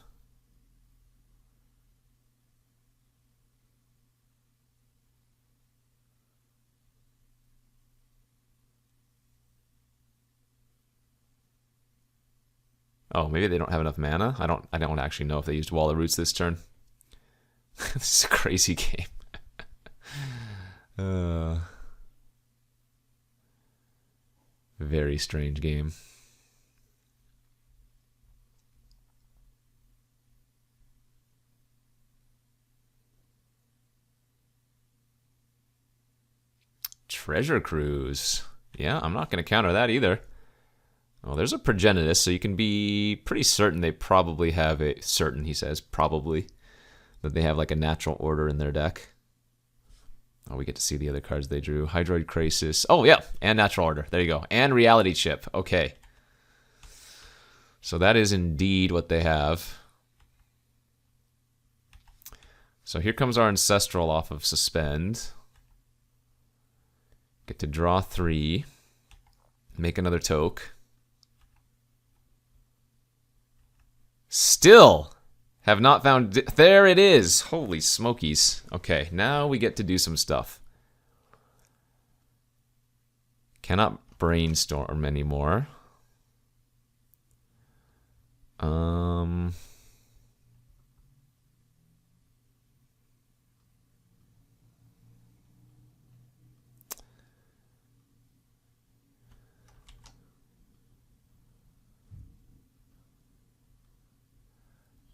Oh, maybe they don't have enough mana? I don't actually know if they used Wall of Roots this turn. This is a crazy game. Very strange game. Treasure Cruise. Yeah, I'm not going to counter that either. Well, there's a Progenitus, so you can be pretty certain they probably have a... Certain, he says, probably. That they have like a natural order in their deck. Oh, we get to see the other cards they drew. Hydroid Crisis. Oh, yeah. And Natural Order. There you go. And Reality Chip. Okay. So that is indeed what they have. So here comes our Ancestral off of Suspend. Get to draw 3. Make another toke. Still have not found... There it is! Holy smokies. Okay, now we get to do some stuff. Cannot brainstorm anymore.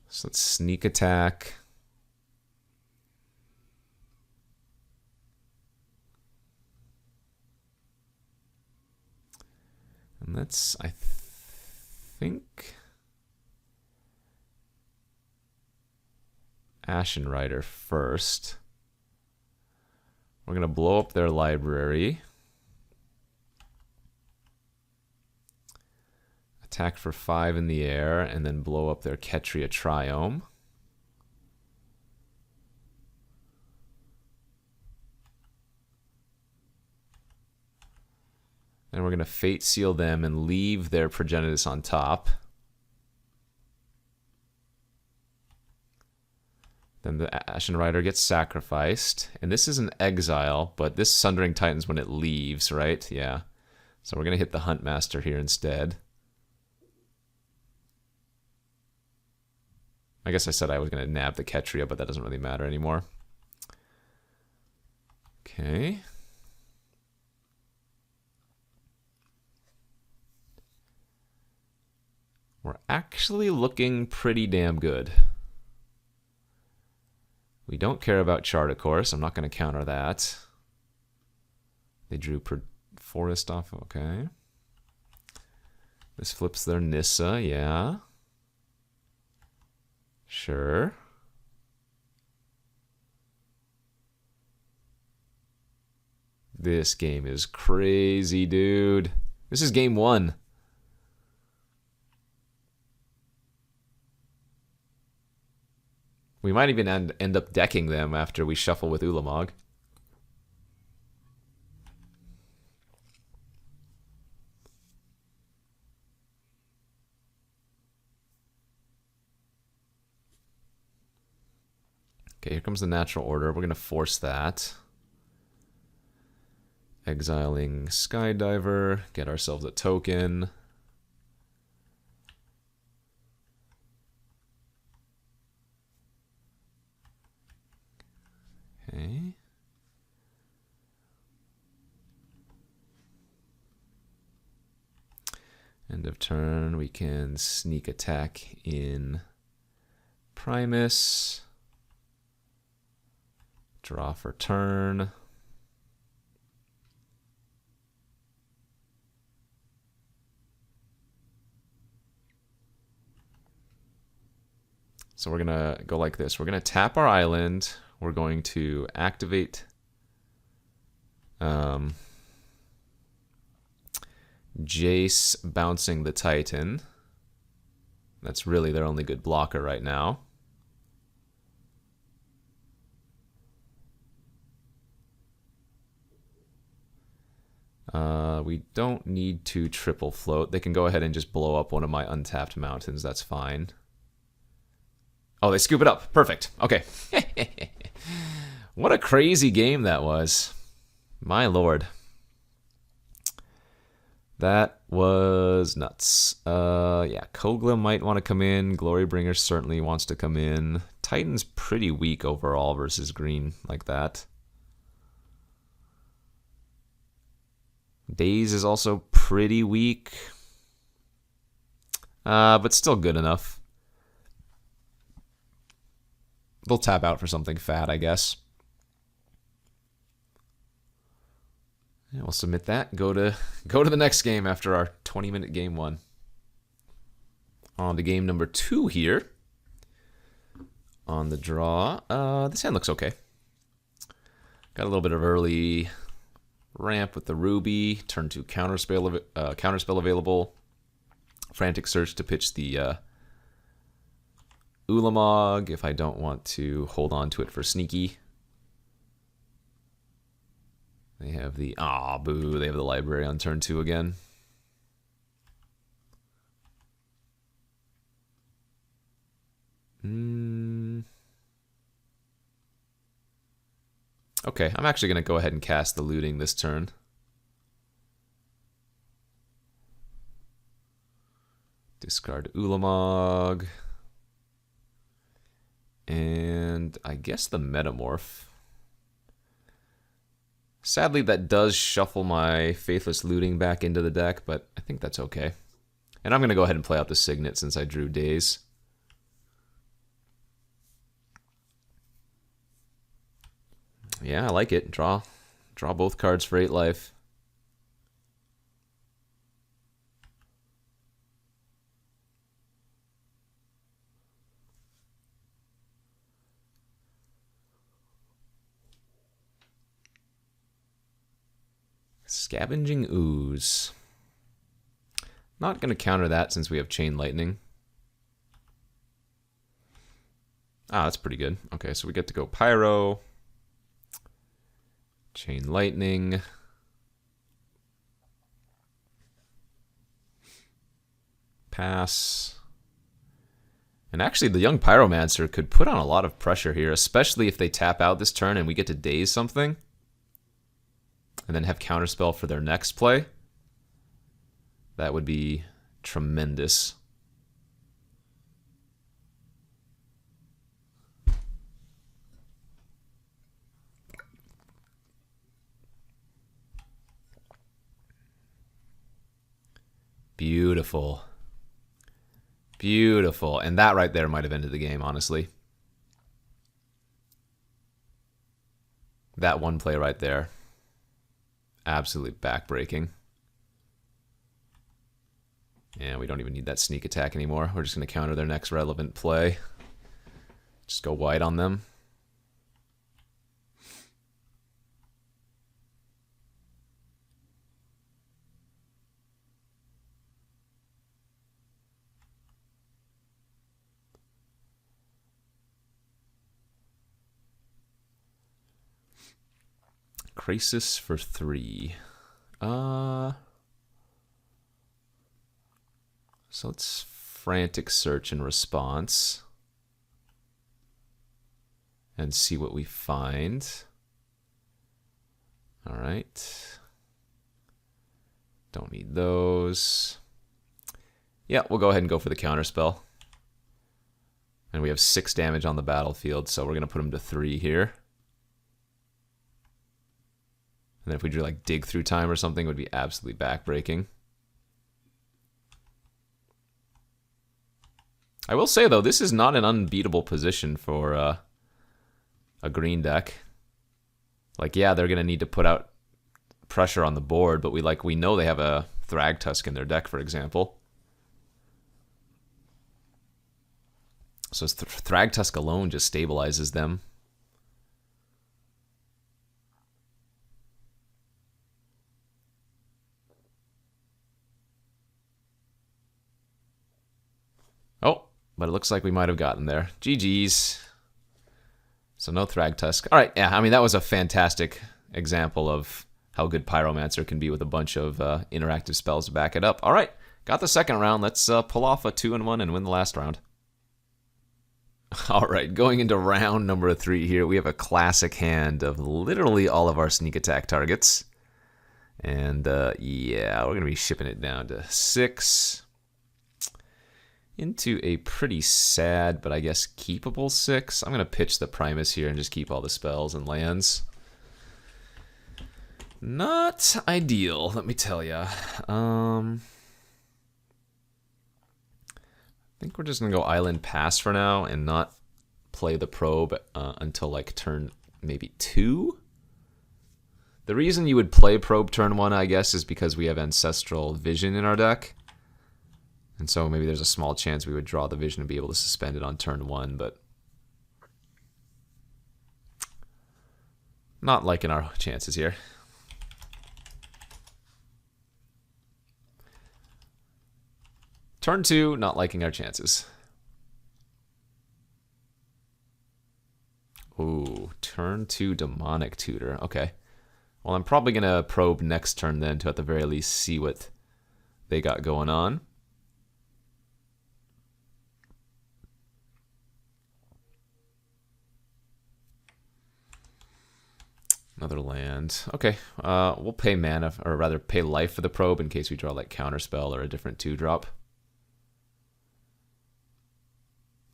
So let's sneak attack. And let's, I think, Ashen Rider first. We're going to blow up their library. Attack for 5 in the air, and then blow up their Ketria Triome. And we're going to Fate Seal them and leave their Progenitus on top. Then the Ashen Rider gets sacrificed. And this is an exile, but this Sundering Titan's when it leaves, right? Yeah. So we're going to hit the Huntmaster here instead. I guess I said I was going to nab the Ketria, but that doesn't really matter anymore. Okay. We're actually looking pretty damn good. We don't care about Chart, of course. I'm not going to counter that. They drew Forest off. Okay. This flips their Nissa, yeah. Sure. This game is crazy, dude. This is game 1. We might even end up decking them after we shuffle with Ulamog. Okay, here comes the Natural Order. We're going to force that. Exiling Skydiver. Get ourselves a token. Okay. End of turn, we can sneak attack in Primus. Draw for turn. So we're going to go like this. We're going to tap our island. We're going to activate Jace bouncing the Titan. That's really their only good blocker right now. We don't need to triple float. They can go ahead and just blow up one of my untapped mountains. That's fine. Oh, they scoop it up. Perfect. Okay. What a crazy game that was. My lord. That was nuts. Yeah, Kogla might want to come in. Glorybringer certainly wants to come in. Titan's pretty weak overall versus green like that. Daze is also pretty weak. But still good enough. They'll tap out for something fat, I guess. Yeah, we'll submit that. Go to the next game after our 20-minute game 1. On to game number 2 here. On the draw. This hand looks okay. Got a little bit of early ramp with the Ruby. Turn 2 counterspell available. Frantic Search to pitch the Ulamog if I don't want to hold on to it for sneaky. They have the boo. They have the library on turn 2 again. Okay, I'm actually going to go ahead and cast the looting this turn. Discard Ulamog. And I guess the Metamorph. Sadly, that does shuffle my Faithless Looting back into the deck, but I think that's okay. And I'm going to go ahead and play out the Signet since I drew Daze. Yeah, I like it. Draw both cards for 8 life. Scavenging Ooze. Not going to counter that since we have Chain Lightning. That's pretty good. Okay, so we get to go Pyro. Chain Lightning. Pass. And actually, the young Pyromancer could put on a lot of pressure here, especially if they tap out this turn and we get to Daze something. And then have Counterspell for their next play. That would be tremendous. Beautiful. Beautiful. And that right there might have ended the game, honestly. That one play right there. Absolutely backbreaking. And we don't even need that sneak attack anymore. We're just going to counter their next relevant play. Just go wide on them. Crisis for 3. So let's Frantic Search and Response. And see what we find. Alright. Don't need those. Yeah, we'll go ahead and go for the Counterspell. And we have 6 damage on the battlefield, so we're going to put them to 3 here. And then if we drew like Dig Through Time or something, it would be absolutely backbreaking. I will say, though, this is not an unbeatable position for a green deck. Like, yeah, they're going to need to put out pressure on the board, but we know they have a Thragtusk in their deck, for example. So Thragtusk alone just stabilizes them. Oh, but it looks like we might have gotten there. GG's. So no Thragtusk. All right, yeah, I mean, that was a fantastic example of how good Pyromancer can be with a bunch of interactive spells to back it up. All right, got the second round. Let's pull off a 2-1 and win the last round. All right, going into round number 3 here, we have a classic hand of literally all of our sneak attack targets. And yeah, we're going to be shipping it down to 6. Into a pretty sad, but I guess keepable 6. I'm going to pitch the Primus here and just keep all the spells and lands. Not ideal, let me tell ya. I think we're just going to go Island Pass for now and not play the Probe until like turn maybe 2. The reason you would play Probe turn 1, I guess, is because we have Ancestral Vision in our deck. And so maybe there's a small chance we would draw the Vision and be able to suspend it on turn 1, but Not liking our chances here. Turn 2, not liking our chances. Ooh, turn 2 demonic tutor. Okay. Well, I'm probably going to probe next turn then to at the very least see what they got going on. Another land. Okay, we'll pay mana, or rather pay life for the probe in case we draw like Counterspell or a different 2-drop.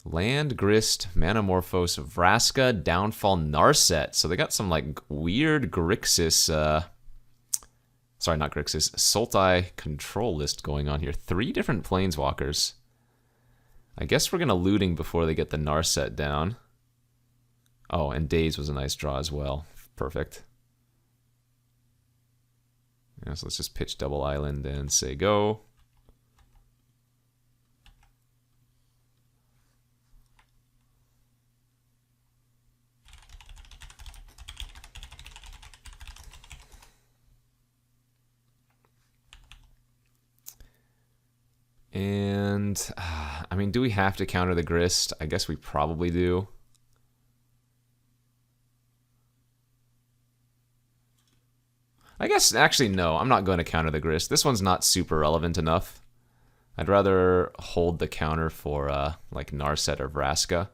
Land, Grist, Manamorphose, Vraska, Downfall, Narset. So they got some like weird Grixis, sorry, not Grixis, Sultai control list going on here. 3 different Planeswalkers. I guess we're going to looting before they get the Narset down. Oh, and Daze was a nice draw as well. Perfect. Yeah, so let's just pitch Double Island and say go. And, I mean, do we have to counter the Grist? I guess we probably do. I guess, actually, no, I'm not going to counter the Grist. This one's not super relevant enough. I'd rather hold the counter for, like, Narset or Vraska.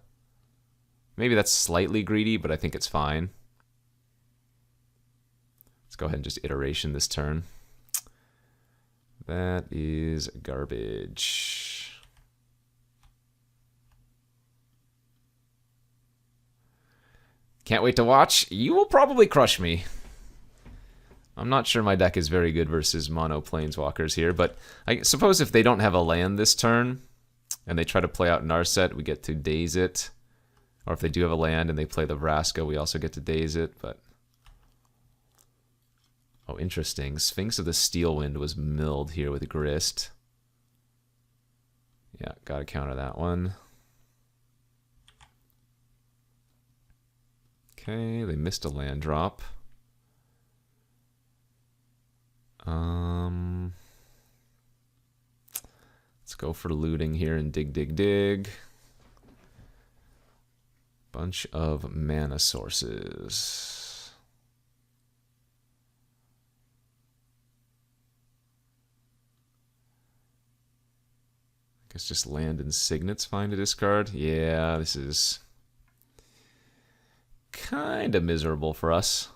Maybe that's slightly greedy, but I think it's fine. Let's go ahead and just iteration this turn. That is garbage. Can't wait to watch. You will probably crush me. I'm not sure my deck is very good versus mono Planeswalkers here, but I suppose if they don't have a land this turn, and they try to play out Narset, we get to daze it. Or if they do have a land and they play the Vraska, we also get to daze it, but... Oh, interesting. Sphinx of the Steelwind was milled here with Grist. Yeah, gotta counter that one. Okay, they missed a land drop. Let's go for looting here and dig, dig, dig. Bunch of mana sources. I guess just land and signets fine to discard. Yeah, this is kind of miserable for us.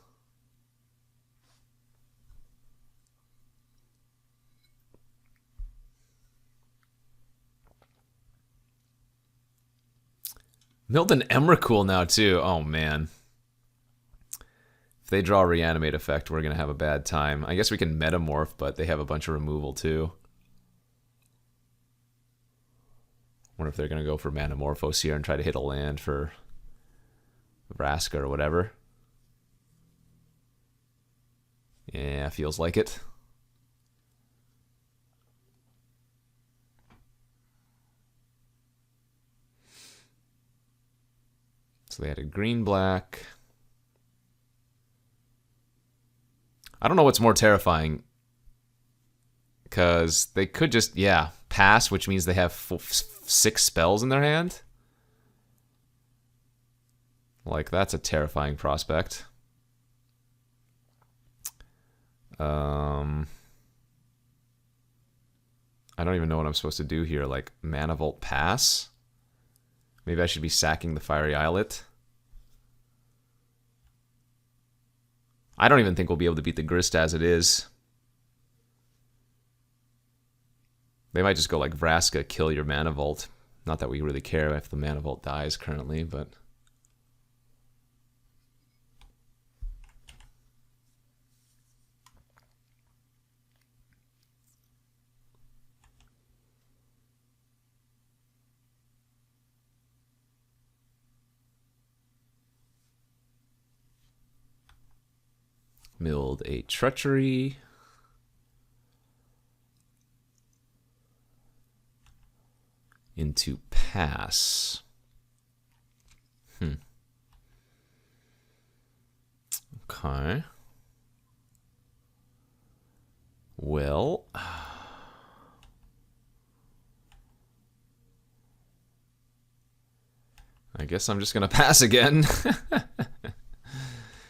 Milled an Emrakul now, too. Oh, man. If they draw a Reanimate effect, we're going to have a bad time. I guess we can Metamorph, but they have a bunch of removal, too. Wonder if they're going to go for Manamorphose here and try to hit a land for Vraska or whatever. Yeah, feels like it. So they had a green-black. I don't know what's more terrifying. Because they could just, yeah, pass, which means they have 6 spells in their hand. Like, that's a terrifying prospect. I don't even know what I'm supposed to do here. Like, Mana Vault pass? Maybe I should be sacking the Fiery Islet. I don't even think we'll be able to beat the Grist as it is. They might just go like Vraska, kill your Mana Vault. Not that we really care if the Mana Vault dies currently, but... Milled a Treachery. Into pass. Okay. Well, I guess I'm just going to pass again.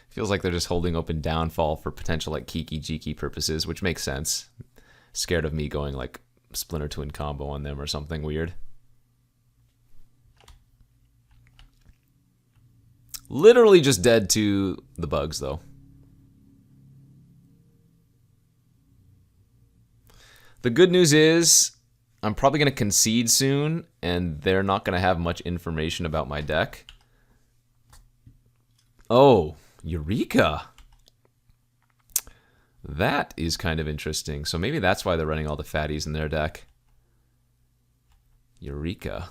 Feels like they're just holding open downfall for potential like Kiki-Jiki purposes, which makes sense. Scared of me going like Splinter Twin combo on them or something weird. Literally just dead to the bugs though. The good news is I'm probably going to concede soon, and they're not going to have much information about my deck. Oh, Eureka! That is kind of interesting. So maybe that's why they're running all the fatties in their deck. Eureka.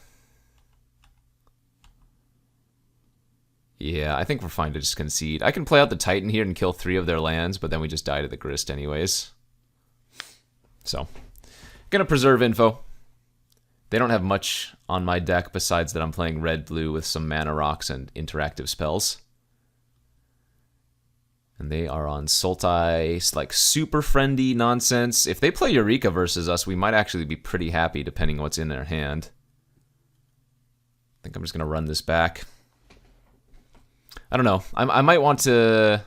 Yeah, I think we're fine to just concede. I can play out the Titan here and kill 3 of their lands, but then we just die to the Grist anyways. So, gonna preserve info. They don't have much on my deck besides that I'm playing red-blue with some mana rocks and interactive spells. And they are on Sultai, like super friendly nonsense. If they play Eureka versus us, we might actually be pretty happy depending on what's in their hand. I think I'm just gonna run this back. I don't know. I might want to,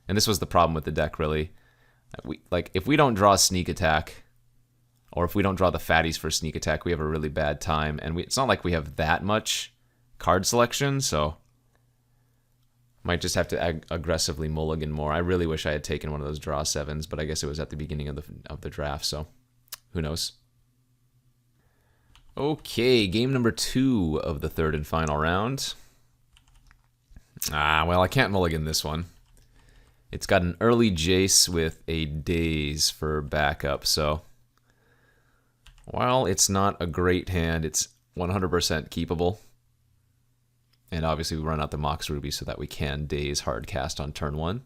and this was the problem with the deck really. If we don't draw sneak attack, or if we don't draw the fatties for sneak attack, we have a really bad time. And it's not like we have that much card selection, so might just have to aggressively mulligan more. I really wish I had taken one of those draw 7s, but I guess it was at the beginning of the draft, so who knows. Okay, game number 2 of the 3rd and final round. Well, I can't mulligan this one. It's got an early Jace with a Daze for backup, so while it's not a great hand, it's 100% keepable. And obviously we run out the Mox Ruby so that we can Daze hard cast on turn 1.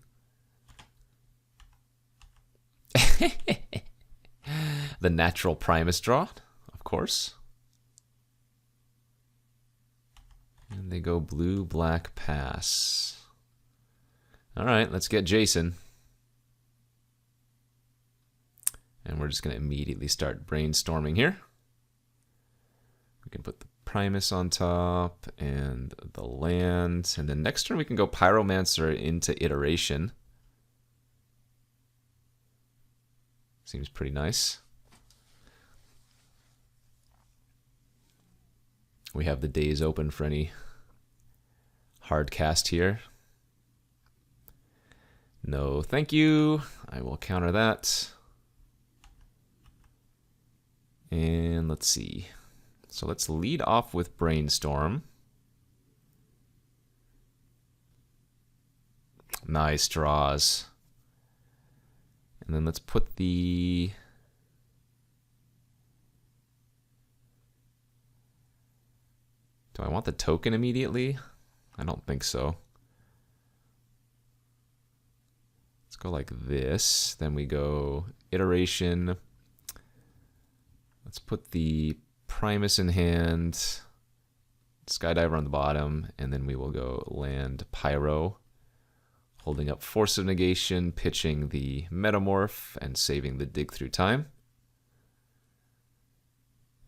The natural Primus draw, of course. And they go blue, black, pass. Alright, let's get Jason. And we're just going to immediately start brainstorming here. We can put the Primus on top and the land. And then next turn we can go Pyromancer into Iteration. Seems pretty nice. We have the days open for any hard cast here. No, thank you. I will counter that. And let's see. So let's lead off with Brainstorm. Nice draws. And then let's put the... Do I want the token immediately? I don't think so. Let's go like this. Then we go Iteration. Let's put the Primus in hand, Skydiver on the bottom, and then we will go land Pyro, holding up Force of Negation, pitching the Metamorph, and saving the Dig Through Time.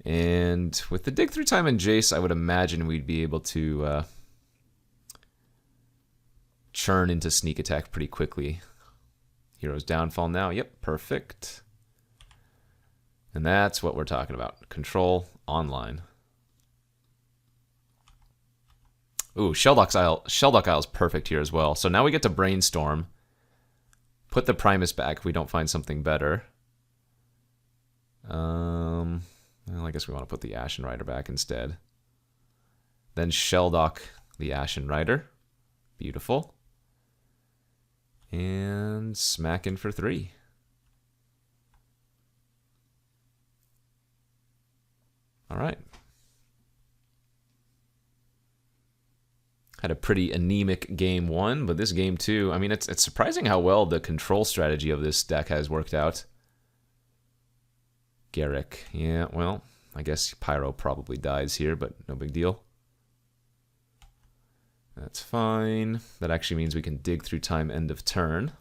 And with the Dig Through Time and Jace, I would imagine we'd be able to churn into Sneak Attack pretty quickly. Hero's Downfall now. Yep, perfect. And that's what we're talking about. Control online. Ooh, Shelldock Isle is perfect here as well. So now we get to Brainstorm. Put the Primus back if we don't find something better. Well, I guess we want to put the Ashen Rider back instead. Then Shelldock the Ashen Rider. Beautiful. And smack in for 3. All right. Had a pretty anemic game 1, but this game 2, I mean, it's surprising how well the control strategy of this deck has worked out. Garrick, yeah, well, I guess Pyro probably dies here, but no big deal. That's fine. That actually means we can dig through time end of turn.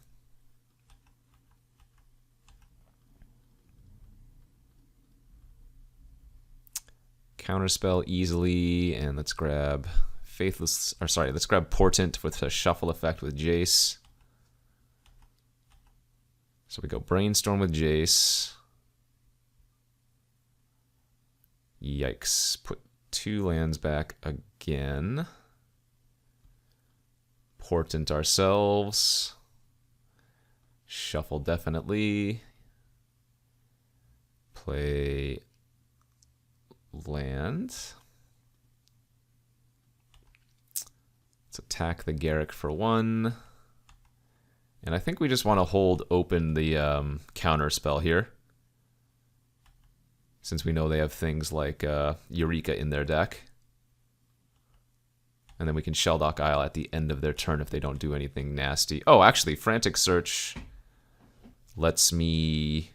Counterspell easily, and let's grab let's grab Portent with a shuffle effect with Jace. So we go Brainstorm with Jace. Yikes. Put 2 lands back again. Portent ourselves. Shuffle definitely. Play land. Let's attack the Garruk for 1. And I think we just want to hold open the counter spell here, since we know they have things like Eureka in their deck. And then we can Shelldock Isle at the end of their turn if they don't do anything nasty. Oh, actually, Frantic Search lets me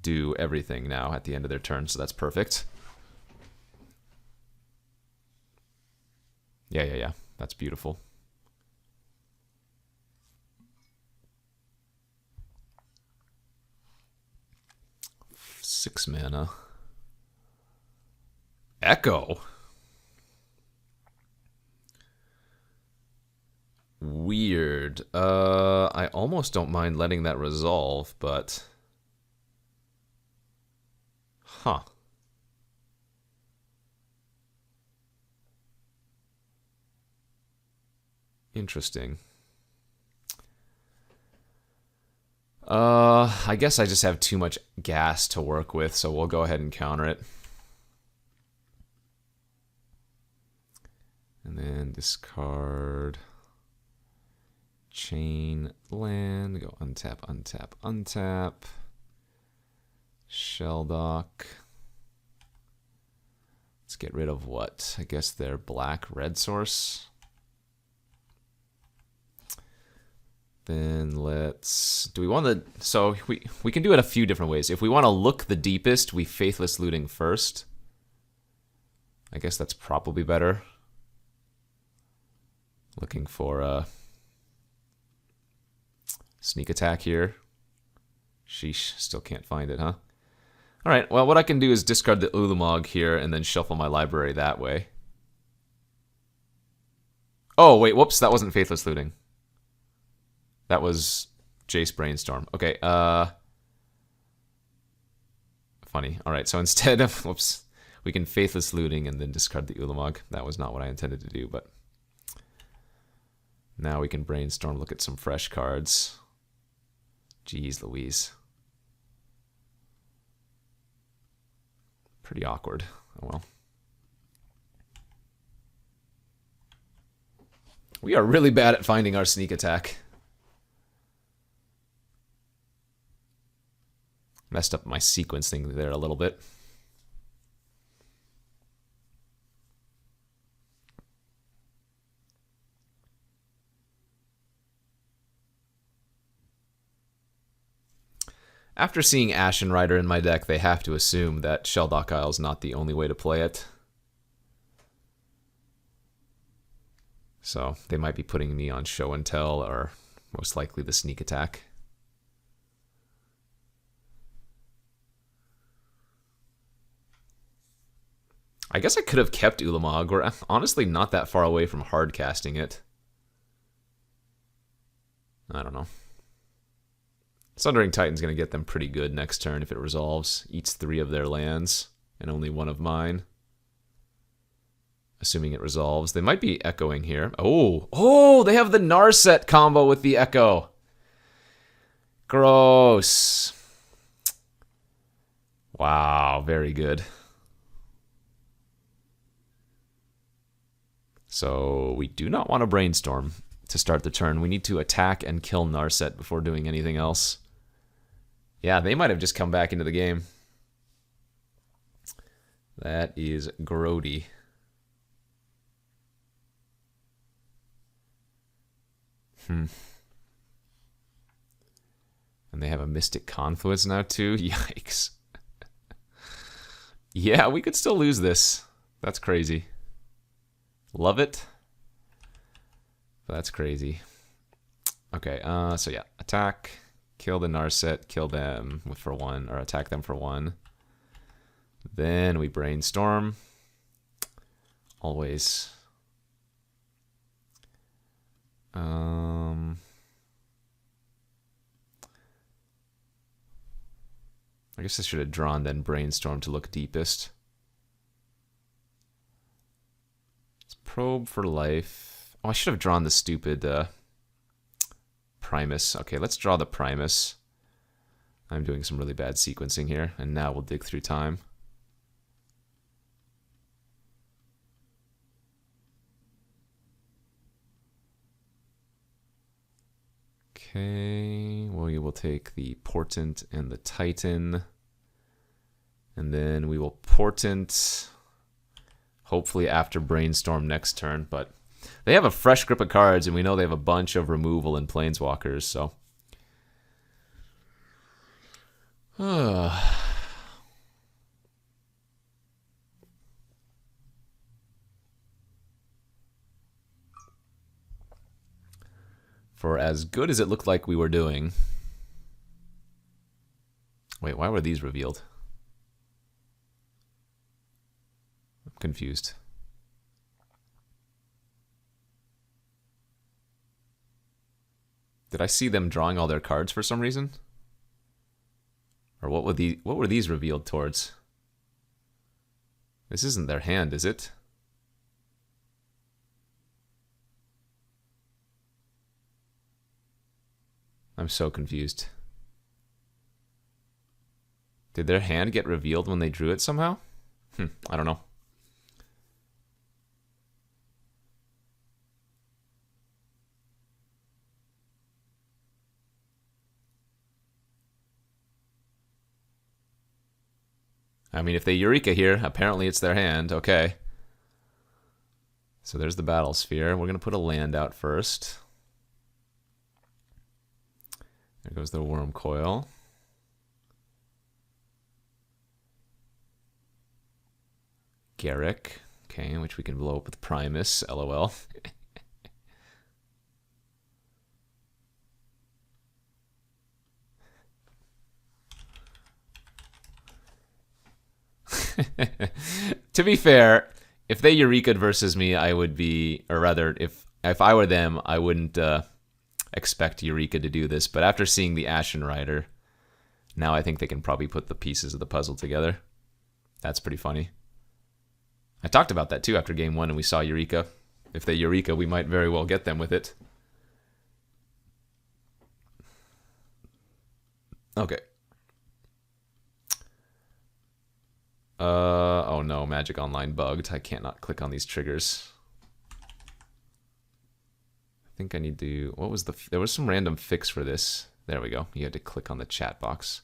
do everything now at the end of their turn, so that's perfect. Yeah. That's beautiful. Six mana. Echo. Weird. I almost don't mind letting that resolve, but... Huh. Interesting. I guess I just have too much gas to work with, so we'll go ahead and counter it. And then discard... Chain land, go untap, untap, untap. Shelldock. Let's get rid of what? I guess their black-red source. Then let's... Do we want to... So we can do it a few different ways. If we want to look the deepest, we Faithless Looting first. I guess that's probably better. Looking for a sneak attack here. Sheesh, still can't find it, huh? Alright, well, what I can do is discard the Ulamog here and then shuffle my library that way. Oh, wait, whoops, that wasn't Faithless Looting. That was Jace Brainstorm. Okay, funny. Alright, so instead of... Whoops. We can Faithless Looting and then discard the Ulamog. That was not what I intended to do, but... Now we can Brainstorm, look at some fresh cards. Jeez Louise. Pretty awkward. Oh well. We are really bad at finding our sneak attack. Messed up my sequence thing there a little bit. After seeing Ashen Rider in my deck, they have to assume that Shelldock Isle is not the only way to play it. So they might be putting me on Show and Tell, or most likely the sneak attack. I guess I could have kept Ulamog. We're honestly not that far away from hard casting it. I don't know. Sundering Titan's going to get them pretty good next turn if it resolves. Eats 3 of their lands and only 1 of mine. Assuming it resolves. They might be echoing here. Oh, they have the Narset combo with the Echo. Gross. Wow, very good. So we do not want to Brainstorm to start the turn. We need to attack and kill Narset before doing anything else. Yeah, they might have just come back into the game. That is grody. And they have a Mystic Confluence now too? Yikes. Yeah, we could still lose this. That's crazy. Love it. But that's crazy. Okay, so yeah, attack, kill the Narset, kill them for 1, or attack them for 1. Then we brainstorm. Always. I guess I should have drawn then brainstorm to look deepest. It's probe for life. Oh, I should have drawn the stupid Primus. Okay, let's draw the Primus. I'm doing some really bad sequencing here, and now we'll dig through time. Okay, well, we will take the Portent and the Titan. And then we will Portent, hopefully after Brainstorm next turn. But they have a fresh grip of cards, and we know they have a bunch of removal and Planeswalkers, so. For as good as it looked like we were doing. Wait, why were these revealed? I'm confused. Did I see them drawing all their cards for some reason? Or what were these revealed towards? This isn't their hand, is it? I'm so confused. Did their hand get revealed when they drew it somehow? I don't know. I mean, if they Eureka here, apparently it's their hand. Okay. So there's the Battle Sphere. We're going to put a land out first. There goes the Worm Coil. Garrick. Okay, which we can blow up with Primus. LOL. To be fair, if they Eureka'd versus me, I would be, or rather, if I were them, I wouldn't expect Eureka to do this. But after seeing the Ashen Rider, now I think they can probably put the pieces of the puzzle together. That's pretty funny. I talked about that too after game 1, and we saw Eureka. If they Eureka, we might very well get them with it. Okay. Oh no, Magic Online bugged. I can't not click on these triggers. I think I need to, what was there was some random fix for this. There we go. You had to click on the chat box.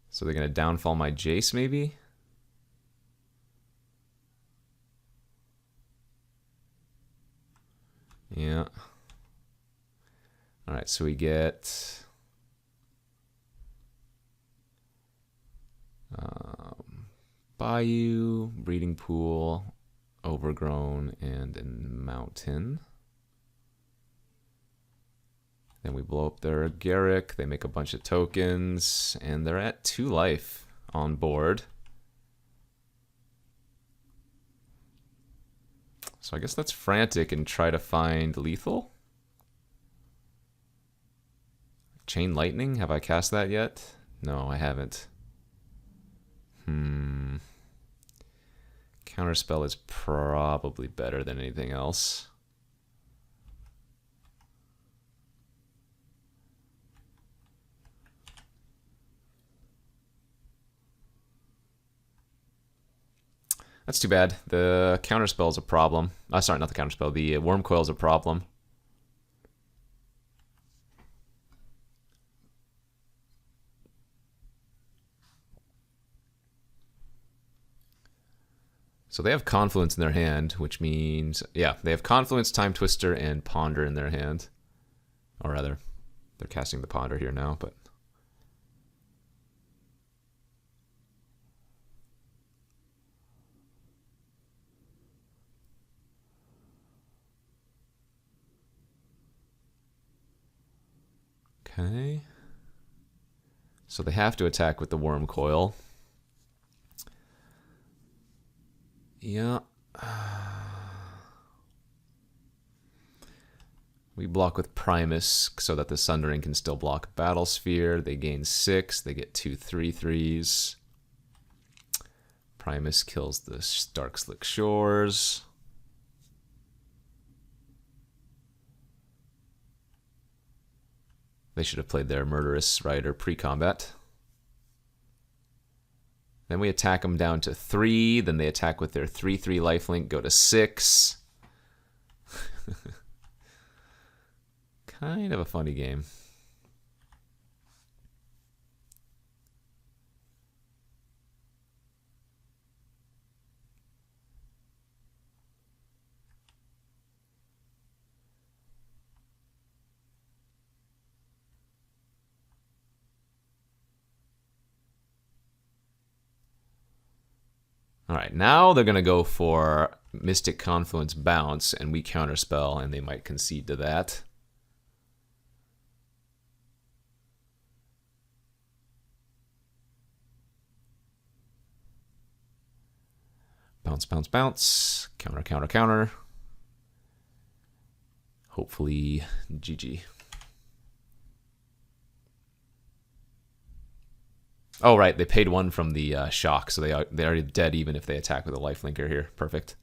So they're going to downfall my Jace maybe? Yeah. All right, so we get Bayou, Breeding Pool, Overgrown, and a Mountain. Then we blow up their Garrick, they make a bunch of tokens, and they're at 2 life on board. So I guess let's Frantic and try to find lethal. Chain Lightning, have I cast that yet? No, I haven't. Counterspell is probably better than anything else. That's too bad. The counterspell is a problem. Sorry, not the counterspell. The Worm Coil is a problem. So they have Confluence in their hand, which means, yeah, they have Confluence, Time Twister, and Ponder in their hand. Or rather, they're casting the Ponder here now, but Okay. So they have to attack with the worm coil. Yeah. We block with Primus so that the Sundering can still block Battle Sphere. They gain 6. They get 2 3/3s. Primus kills the Dark Slick Shores. They should have played their Murderous Rider pre-combat. Then we attack them down to 3. Then they attack with their 3/3 lifelink, go to 6. Kind of a funny game. All right, now they're going to go for Mystic Confluence Bounce, and we counterspell, and they might concede to that. Bounce, bounce, bounce. Counter, counter, counter. Hopefully, GG. Oh, right. They paid 1 from the shock, so they're already dead even if they attack with a lifelinker here. Perfect.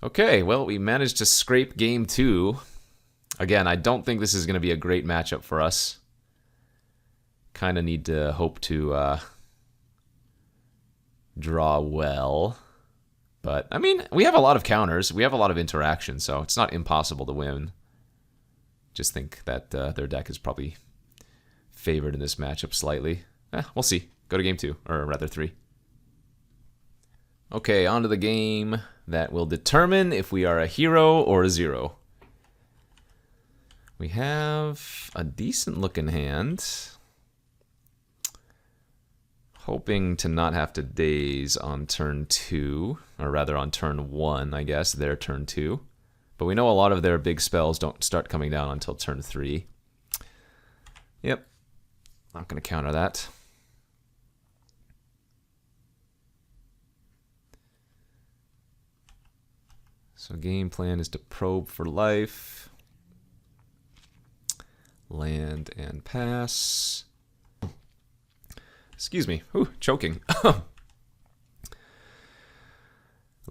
Okay, well, we managed to scrape game 2. Again, I don't think this is going to be a great matchup for us. Kind of need to hope to draw well. But, I mean, we have a lot of counters. We have a lot of interaction, so it's not impossible to win. Just think that their deck is probably favored in this matchup slightly. We'll see. Go to game 2, or rather 3. Okay, on to the game that will determine if we are a hero or a 0. We have a decent looking hand. Hoping to not have to daze on turn 2, or rather on turn 1, I guess, their turn 2. But we know a lot of their big spells don't start coming down until turn 3. Yep. Not going to counter that. So game plan is to probe for life. Land and pass. Excuse me. Ooh, choking.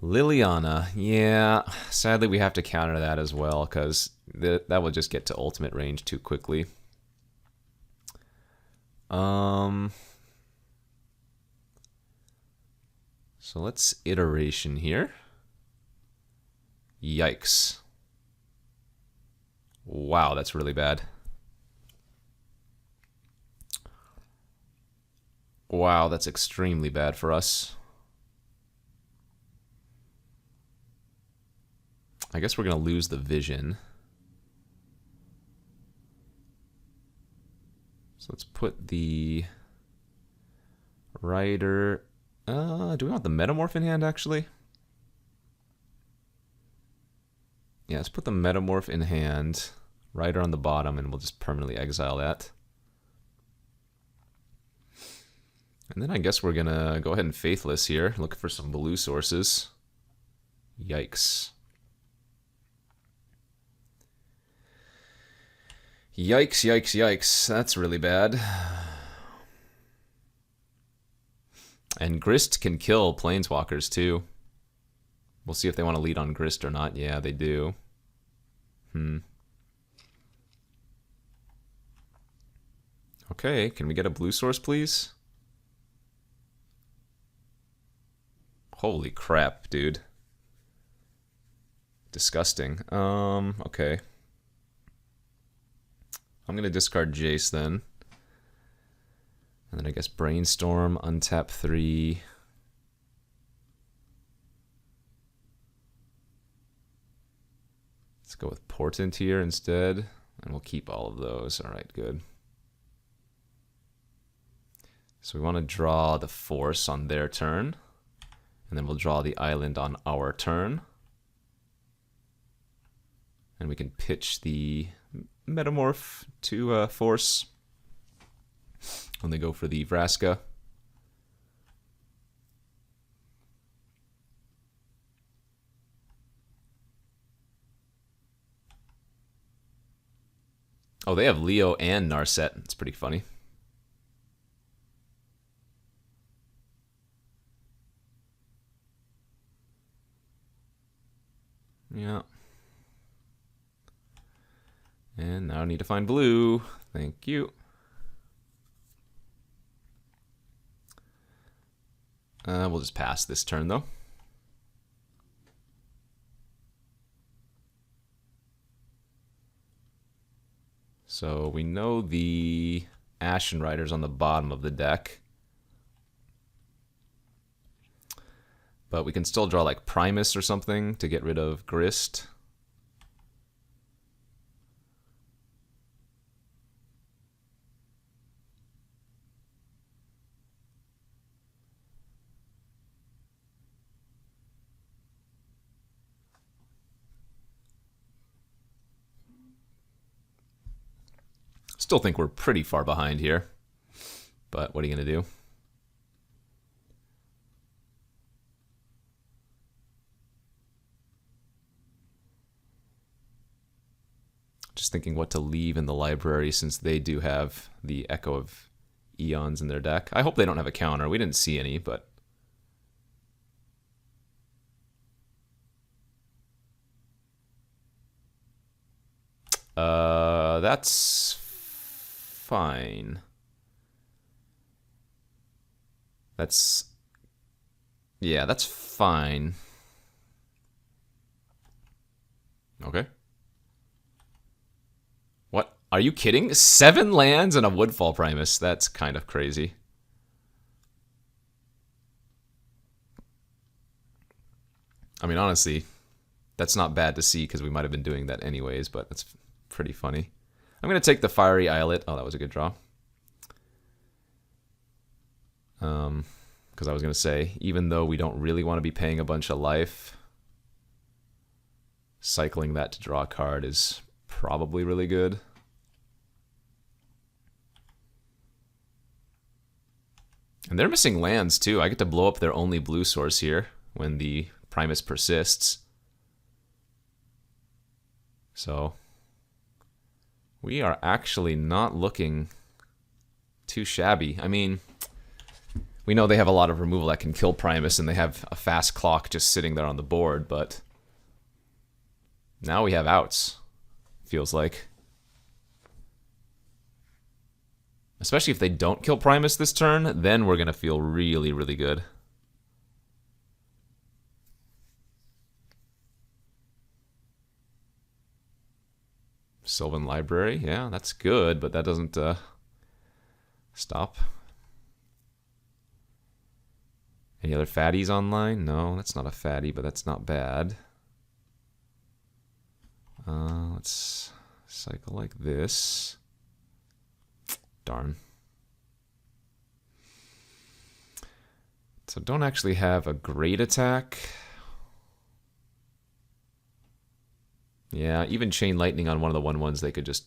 Liliana. Yeah, sadly we have to counter that as well because that will just get to ultimate range too quickly. So let's iteration here. Yikes. Wow, that's really bad. Wow, that's extremely bad for us. I guess we're going to lose the vision. So let's put the Rider. Do we want the Metamorph in hand, actually? Yeah, let's put the Metamorph in hand. Rider on the bottom, and we'll just permanently exile that. And then I guess we're going to go ahead and Faithless here. Look for some blue sources. Yikes. Yikes, yikes, yikes. That's really bad. And Grist can kill Planeswalkers too. We'll see if they want to lead on Grist or not. Yeah, they do. Okay, can we get a blue source, please? Holy crap, dude. Disgusting. Okay. I'm going to discard Jace then. And then I guess Brainstorm, untap 3. Let's go with Portent here instead. And we'll keep all of those. All right, good. So we want to draw the Force on their turn. And then we'll draw the Island on our turn. And we can pitch the Metamorph to Force when they go for the Vraska. Oh, they have Leo and Narset. It's pretty funny. Yeah. And now I need to find blue. Thank you. We'll just pass this turn, though. So we know the Ashen Rider's on the bottom of the deck. But we can still draw like Primus or something to get rid of Grist. Still think we're pretty far behind here. But what are you going to do? Just thinking what to leave in the library since they do have the Echo of Eons in their deck. I hope they don't have a counter. We didn't see any, but... that's fine. Yeah, that's fine. Okay. What? Are you kidding? 7 lands and a Woodfall Primus. That's kind of crazy. I mean, honestly, that's not bad to see because we might have been doing that anyways, but that's pretty funny. I'm going to take the Fiery Islet. Oh, that was a good draw. Because I was going to say, even though we don't really want to be paying a bunch of life, cycling that to draw a card is probably really good. And they're missing lands too. I get to blow up their only blue source here when the Primus persists. So we are actually not looking too shabby. I mean, we know they have a lot of removal that can kill Primus, and they have a fast clock just sitting there on the board, but now we have outs, feels like. Especially if they don't kill Primus this turn, then we're going to feel really, really good. Sylvan Library, yeah, that's good, but that doesn't stop. Any other fatties online? No, that's not a fatty, but that's not bad. Let's cycle like this. Darn. So don't actually have a great attack. Yeah, even Chain Lightning on one of the 1/1s, they could just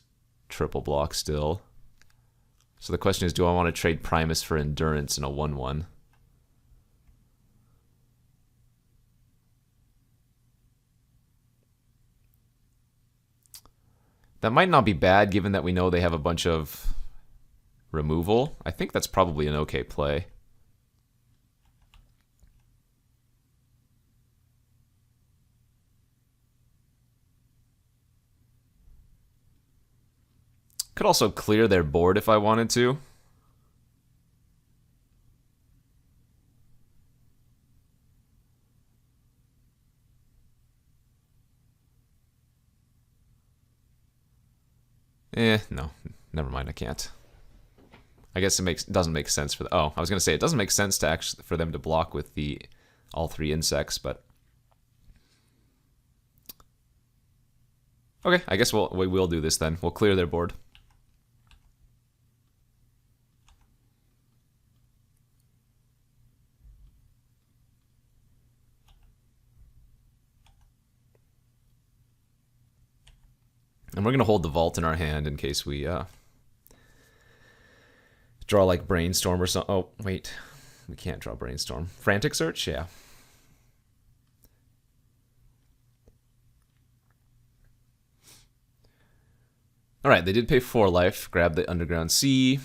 triple block still. So the question is, do I want to trade Primus for Endurance in a 1/1? That might not be bad, given that we know they have a bunch of removal. I think that's probably an okay play. Could also clear their board if I wanted to. No. Never mind, I can't. I guess doesn't make sense for I was gonna say it doesn't make sense to actually for them to block with the all 3 insects, but okay, I guess we will do this then. We'll clear their board. And we're going to hold the vault in our hand in case we draw like Brainstorm or something. Oh, wait. We can't draw Brainstorm. Frantic Search? Yeah. Alright, they did pay 4 life. Grab the Underground Sea.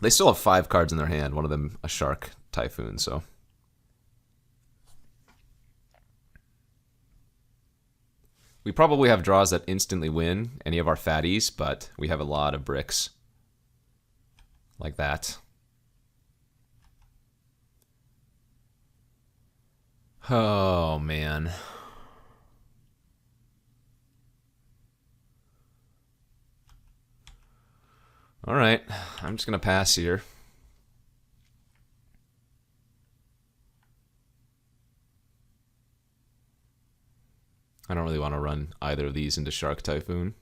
They still have 5 cards in their hand. One of them a Shark Typhoon, so... We probably have draws that instantly win any of our fatties, but we have a lot of bricks. Like that. Oh, man. Alright, I'm just going to pass here. I don't really want to run either of these into Shark Typhoon.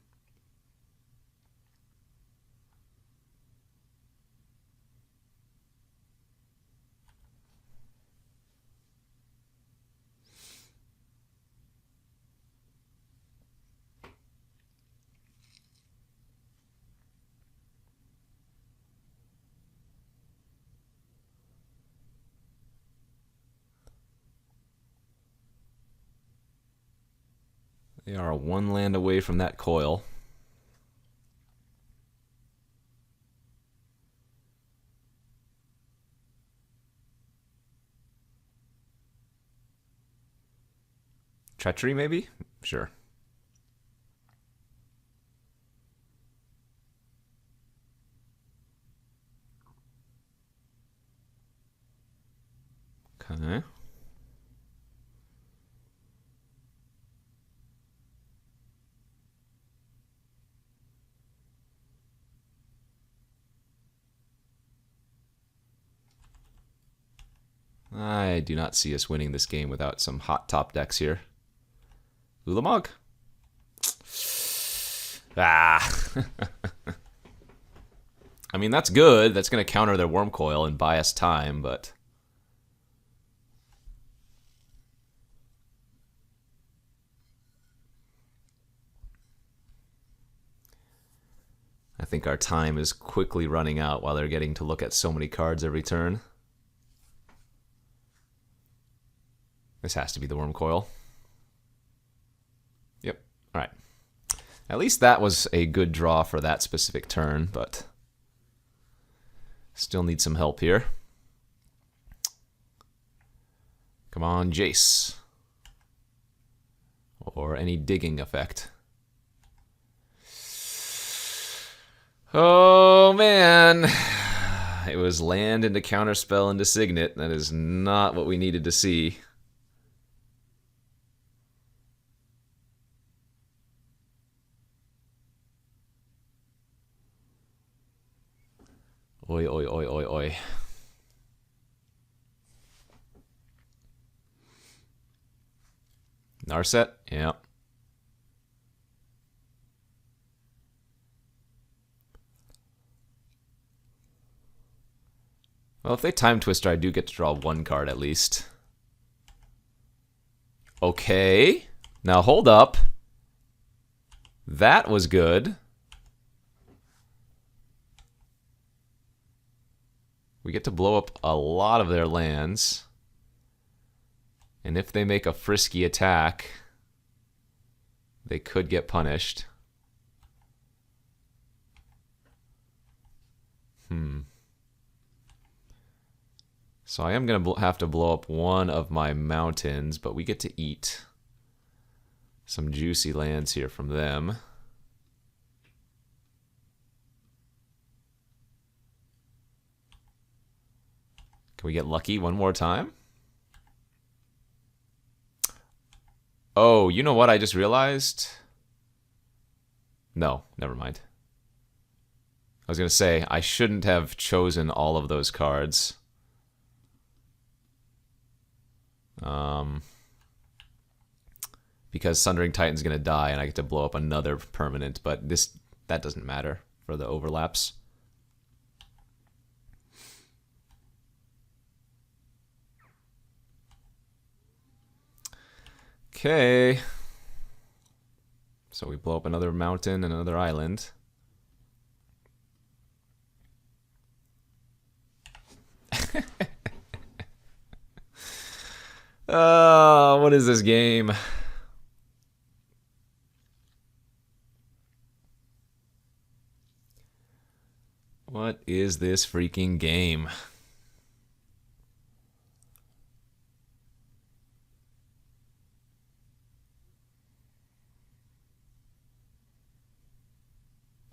They are 1 land away from that coil. Treachery, maybe? Sure. Okay. I do not see us winning this game without some hot top decks here. Ulamog. Ah. I mean, that's good. That's going to counter their Worm Coil and buy us time, but... I think our time is quickly running out while they're getting to look at so many cards every turn. This has to be the Worm Coil. Yep. All right. At least that was a good draw for that specific turn, but still need some help here. Come on, Jace. Or any digging effect. Oh, man. It was land into Counterspell into Signet. That is not what we needed to see. Oi, oi, oi, oi, oi. Narset? Yeah. Well, if they Time Twister, I do get to draw 1 card at least. Okay. Now hold up. That was good. We get to blow up a lot of their lands. And if they make a frisky attack, they could get punished. So I am going to have to blow up one of my mountains, but we get to eat some juicy lands here from them. Can we get lucky one more time? Oh, you know what I just realized? No, never mind. I was going to say, I shouldn't have chosen all of those cards. Because Sundering Titan's going to die and I get to blow up another permanent, but that doesn't matter for the overlaps. Okay. So we blow up another mountain and another island. What is this game? What is this freaking game?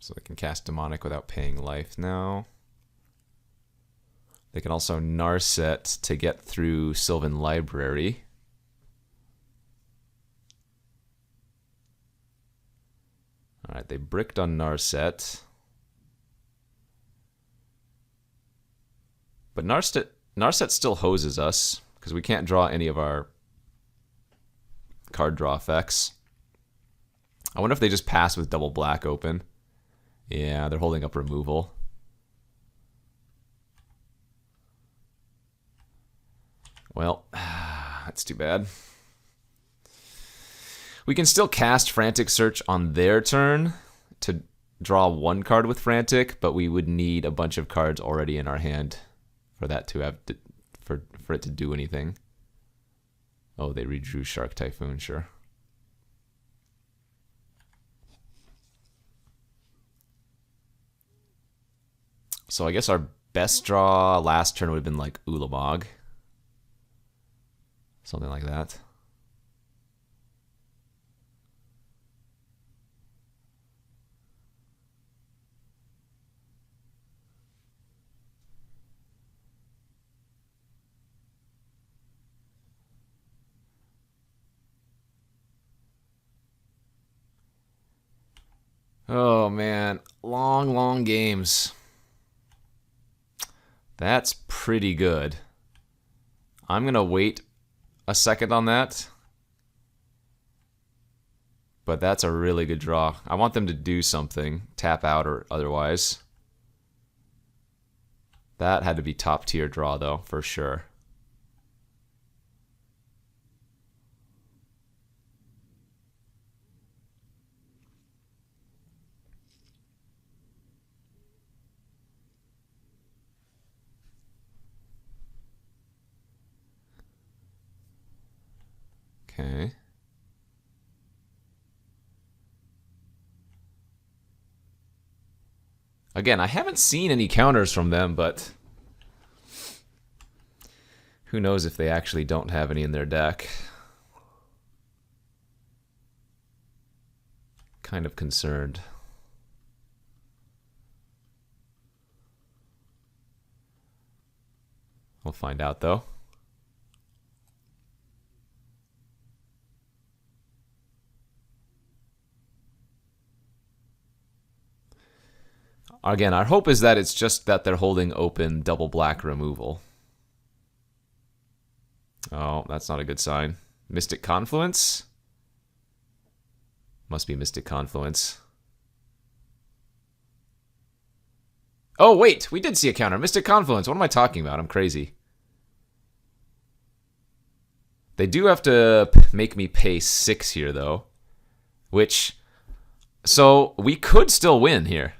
So they can cast Demonic without paying life now. They can also Narset to get through Sylvan Library. Alright, they bricked on Narset. But Narset still hoses us, because we can't draw any of our card draw effects. I wonder if they just pass with double black open. Yeah, they're holding up removal. Well, that's too bad. We can still cast Frantic Search on their turn to draw one card with Frantic, but we would need a bunch of cards already in our hand for that to have for it to do anything. Oh, they redrew Shark Typhoon, sure. So I guess our best draw last turn would have been like Ulamog. Something like that. Oh man, long games. That's pretty good. I'm gonna wait a second on that. But that's a really good draw. I want them to do something, tap out or otherwise. That had to be top tier draw though, for sure. Okay. Again, I haven't seen any counters from them, but who knows if they actually don't have any in their deck. Kind of concerned. We'll find out though. Again, our hope is that it's just that they're holding open double black removal. Oh, that's not a good sign. Mystic Confluence? Must be Mystic Confluence. Oh, wait! We did see a counter. Mystic Confluence. What am I talking about? I'm crazy. They do have to make me pay 6 here, though. Which... So, we could still win here.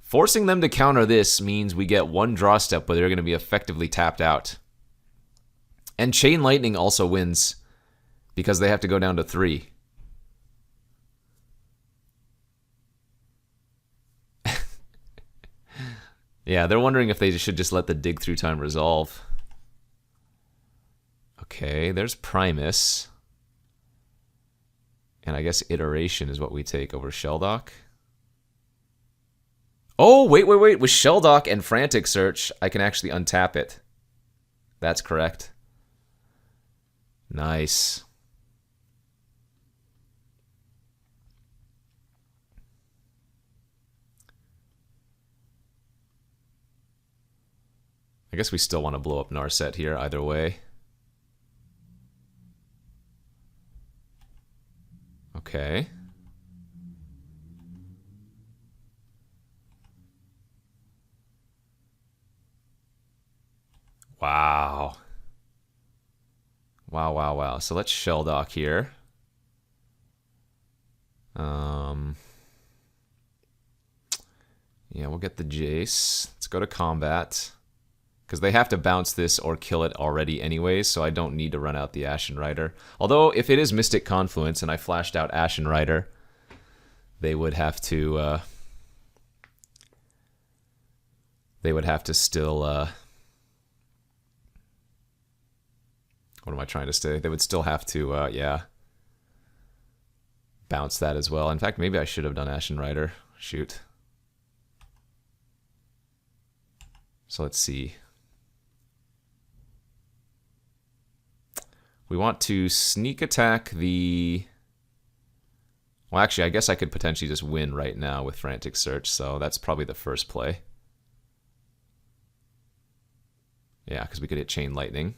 Forcing them to counter this means we get one draw step where they're going to be effectively tapped out. And Chain Lightning also wins because they have to go down to 3. Yeah, they're wondering if they should just let the dig through time resolve. Okay, there's Primus. And I guess Iteration is what we take over Shelldock. Oh, wait. With Shelldock and Frantic Search, I can actually untap it. That's correct. Nice. I guess we still want to blow up Narset here either way. Okay. Wow. Wow. So let's Shelldock here. Yeah, we'll get the Jace. Let's go to combat. Because they have to bounce this or kill it already anyways, so I don't need to run out the Ashen Rider. Although, if it is Mystic Confluence and I flashed out Ashen Rider, they would have to... still... what am I trying to say? They would still have to, yeah... bounce that as well. In fact, maybe I should have done Ashen Rider. Shoot. So let's see. We want to sneak attack the... Well, actually, I guess I could potentially just win right now with Frantic Search, so that's probably the first play. Yeah, because we could hit Chain Lightning.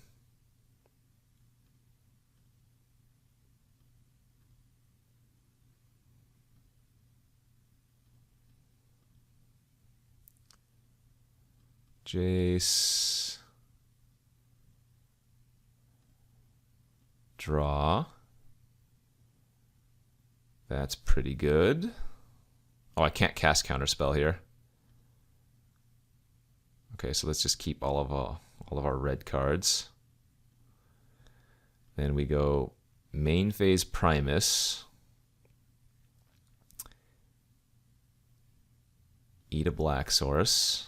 Jace. Draw. That's pretty good. Oh, I can't cast Counterspell here. Okay, so let's just keep all of our red cards. Then we go main phase Primus. Eat a Black Source.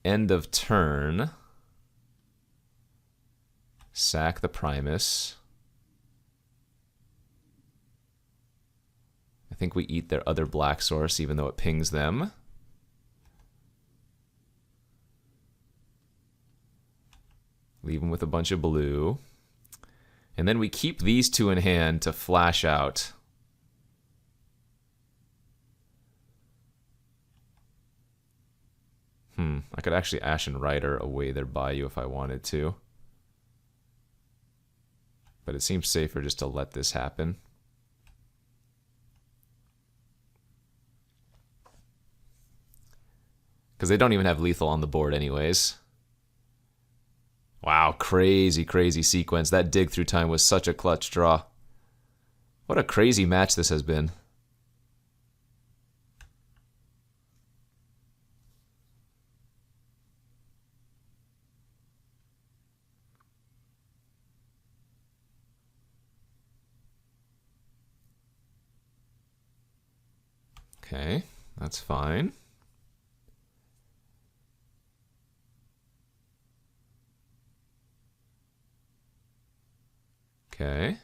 End of turn. Sack the Primus. I think we eat their other Black Source even though it pings them. Leave them with a bunch of blue. And then we keep these two in hand to flash out. I could actually Ashen Rider away their Bayou if I wanted to. But it seems safer just to let this happen. Because they don't even have lethal on the board anyways. Wow, crazy, crazy sequence. That dig through time was such a clutch draw. What a crazy match this has been. Okay, that's fine. Okay.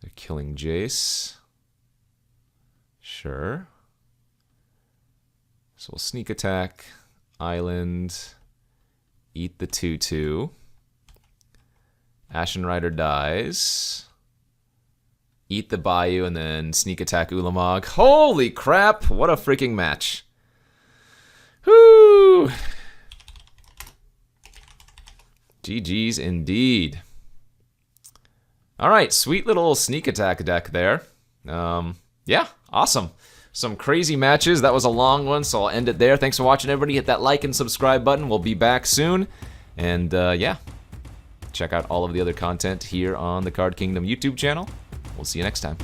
They're killing Jace. Sure. So we'll sneak attack, island, eat the 2/2. Ashen Rider dies. Eat the Bayou and then sneak attack Ulamog. Holy crap! What a freaking match. Whoo! GG's indeed. Alright, sweet little sneak attack deck there. Yeah, awesome. Some crazy matches. That was a long one, so I'll end it there. Thanks for watching, everybody. Hit that like and subscribe button. We'll be back soon. And yeah, check out all of the other content here on the Card Kingdom YouTube channel. We'll see you next time.